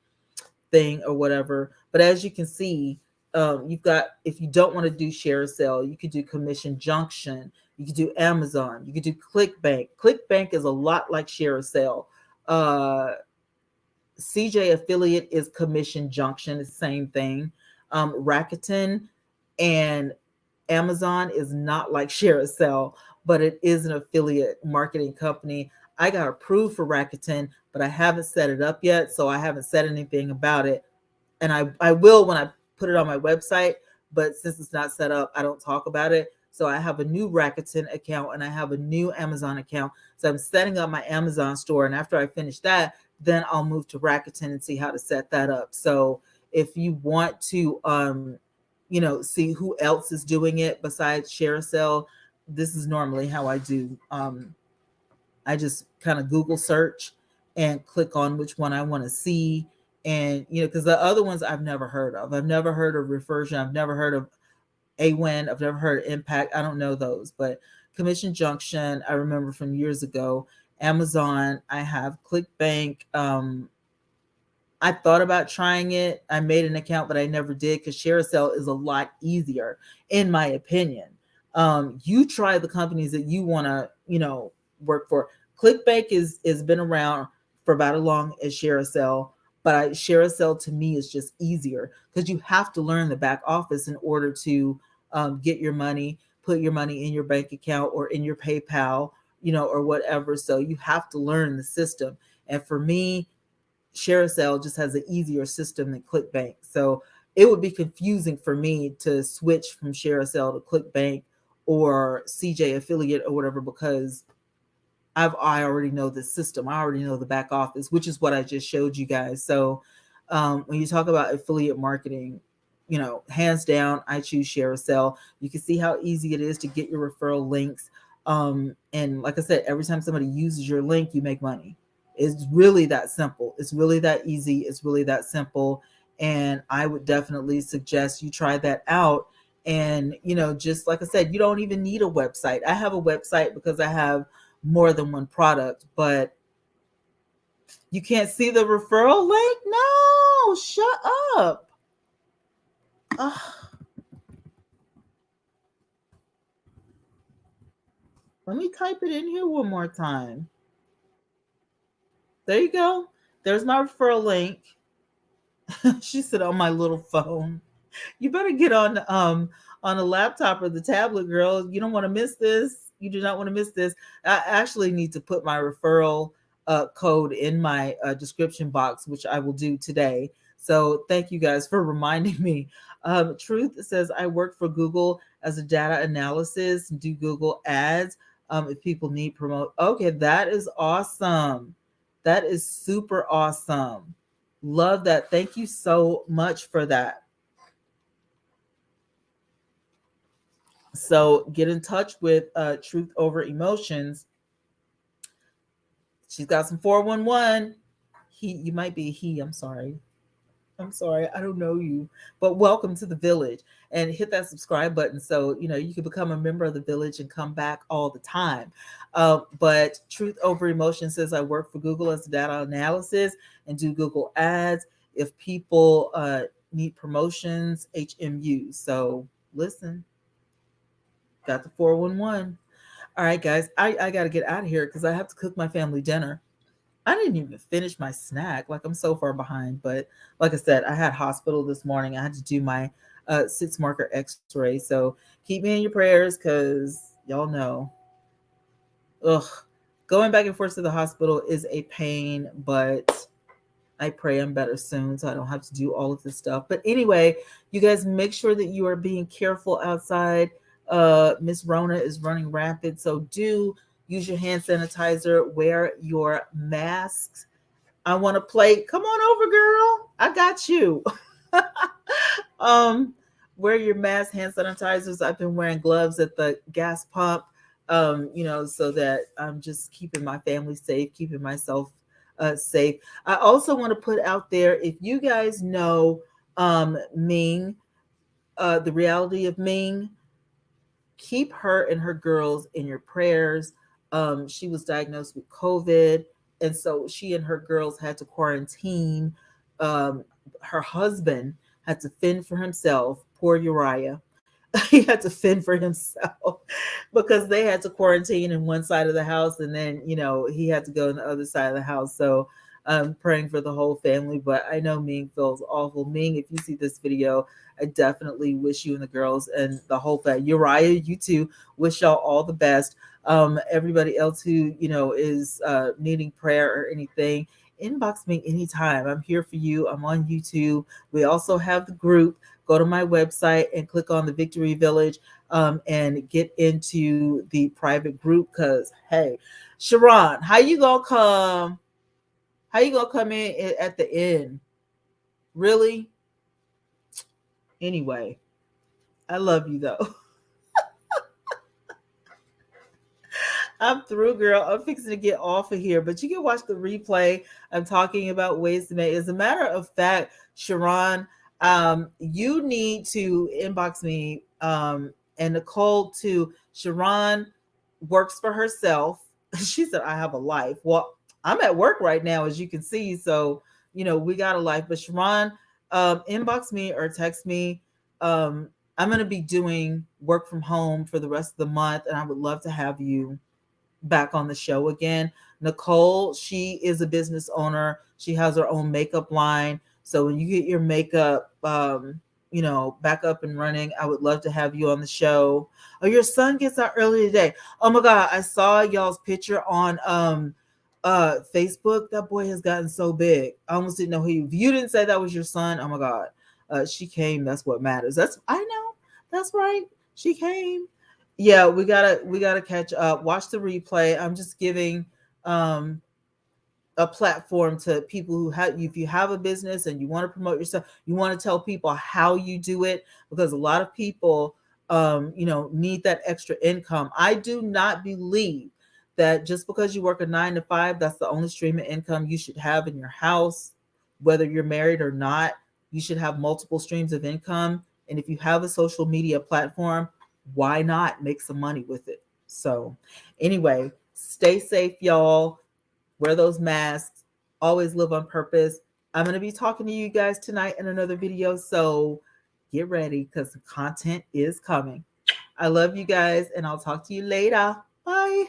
thing or whatever. But as you can see, you've got, if you don't want to do share a sale, you could do Commission Junction. You could do Amazon. You could do ClickBank. ClickBank is a lot like share a sale. CJ Affiliate is Commission Junction. It's the same thing. Rakuten and Amazon is not like share a sell, but it is an affiliate marketing company. I got approved for Rakuten, but I haven't set it up yet, so I haven't said anything about it. And I will when I put it on my website, but since it's not set up, I don't talk about it. So I have a new Rakuten account and I have a new Amazon account. So I'm setting up my Amazon store. And after I finish that, then I'll move to Rakuten and see how to set that up. So if you want to see who else is doing it besides ShareASale, this is normally how I do. I just kind of Google search and click on which one I want to see. And, because the other ones I've never heard of. I've never heard of Reversion. I've never heard of AWIN. I've never heard of Impact. I don't know those. But Commission Junction, I remember from years ago. Amazon, I have ClickBank. I thought about trying it. I made an account, but I never did because ShareASale is a lot easier, in my opinion. You try the companies that you want to, work for. ClickBank is been around for about as long as ShareASale, but ShareASale to me is just easier because you have to learn the back office in order to get your money, put your money in your bank account or in your PayPal, or whatever. So you have to learn the system. And for me, ShareASale just has an easier system than ClickBank. So it would be confusing for me to switch from ShareASale to ClickBank or CJ Affiliate or whatever, because I already know the system. I already know the back office, which is what I just showed you guys. So when you talk about affiliate marketing, hands down, I choose ShareASale. You can see how easy it is to get your referral links. And like I said, every time somebody uses your link, you make money. It's really that simple. It's really that easy. It's really that simple. And I would definitely suggest you try that out. And, just like I said, you don't even need a website. I have a website because I have more than one product, but you can't see the referral link? No, shut up. Ugh. Let me type it in here one more time. There you go. There's my referral link. She said on my little phone. You better get on a laptop or the tablet, girl. You don't want to miss this. You do not want to miss this. I actually need to put my referral code in my description box, which I will do today. So thank you guys for reminding me. Truth says I work for Google as a data analysis and do Google ads if people need promote. Okay, that is awesome. That is super awesome. Love that. Thank you so much for that. So get in touch with Truth Over Emotions. She's got some 411. You might be a he. I'm sorry. I don't know you, but welcome to the village, and hit that subscribe button so you can become a member of the village and come back all the time. But Truth Over Emotion says I work for Google as a data analysis and do Google ads if people need promotions, HMU. So listen, got the 411. All right, guys, I got to get out of here because I have to cook my family dinner. I didn't even finish my snack. Like, I'm so far behind. But like I said, I had hospital this morning. I had to do my 6-marker x-ray. So keep me in your prayers because y'all know, going back and forth to the hospital is a pain, but I pray I'm better soon so I don't have to do all of this stuff. But anyway, you guys make sure that you are being careful outside. Miss Rona is running rapid. So do use your hand sanitizer, wear your masks. I want to play. Come on over, girl. I got you. Wear your mask, hand sanitizers. I've been wearing gloves at the gas pump. so that I'm just keeping my family safe, keeping myself safe. I also want to put out there, if you guys know Ming, the reality of Ming, keep her and her girls in your prayers. She was diagnosed with COVID, and so she and her girls had to quarantine. Um, Her husband had to fend for himself. Poor Uriah. He had to fend for himself because they had to quarantine in one side of the house, and then he had to go in the other side of the house. So I'm praying for the whole family. But I know Ming feels awful. Ming, if you see this video, I definitely wish you and the girls and the whole family, Uriah, you too, wish y'all all the best. Everybody else who is needing prayer or anything, inbox me anytime. I'm here for you. I'm on YouTube. We also have the group. Go to my website and click on the Victory Village, and get into the private group. Because hey, Sharon, how you gonna come? How you gonna come in at the end? Really? Anyway, I love you though. I'm through, girl. I'm fixing to get off of here, but you can watch the replay. I'm talking about ways to make. As a matter of fact, Sharon, you need to inbox me, and Nicole too. Sharon works for herself. She said, I have a life. Well, I'm at work right now, as you can see. So, we got a life. But Sharon, inbox me or text me. I'm going to be doing work from home for the rest of the month, and I would love to have you back on the show again. Nicole, she is a business owner. She has her own makeup line. So when you get your makeup, back up and running, I would love to have you on the show. Oh, your son gets out early today. Oh my God, I saw y'all's picture on Facebook. That boy has gotten so big. I almost didn't know who you. If you didn't say that was your son, oh my God. She came. That's what matters. I know. That's right. She came. Yeah, we gotta catch up. Watch the replay. I'm just giving um a platform to people who have, if you have a business and you want to promote yourself, you want to tell people how you do it, because a lot of people need that extra income. I do not believe that just because you work a 9 to 5, that's the only stream of income you should have in your house. Whether you're married or not, you should have multiple streams of income. And if you have a social media platform, why not make some money with it? So anyway, stay safe, y'all. Wear those masks. Always live on purpose. I'm going to be talking to you guys tonight in another video. So get ready, because the content is coming. I love you guys, and I'll talk to you later. Bye.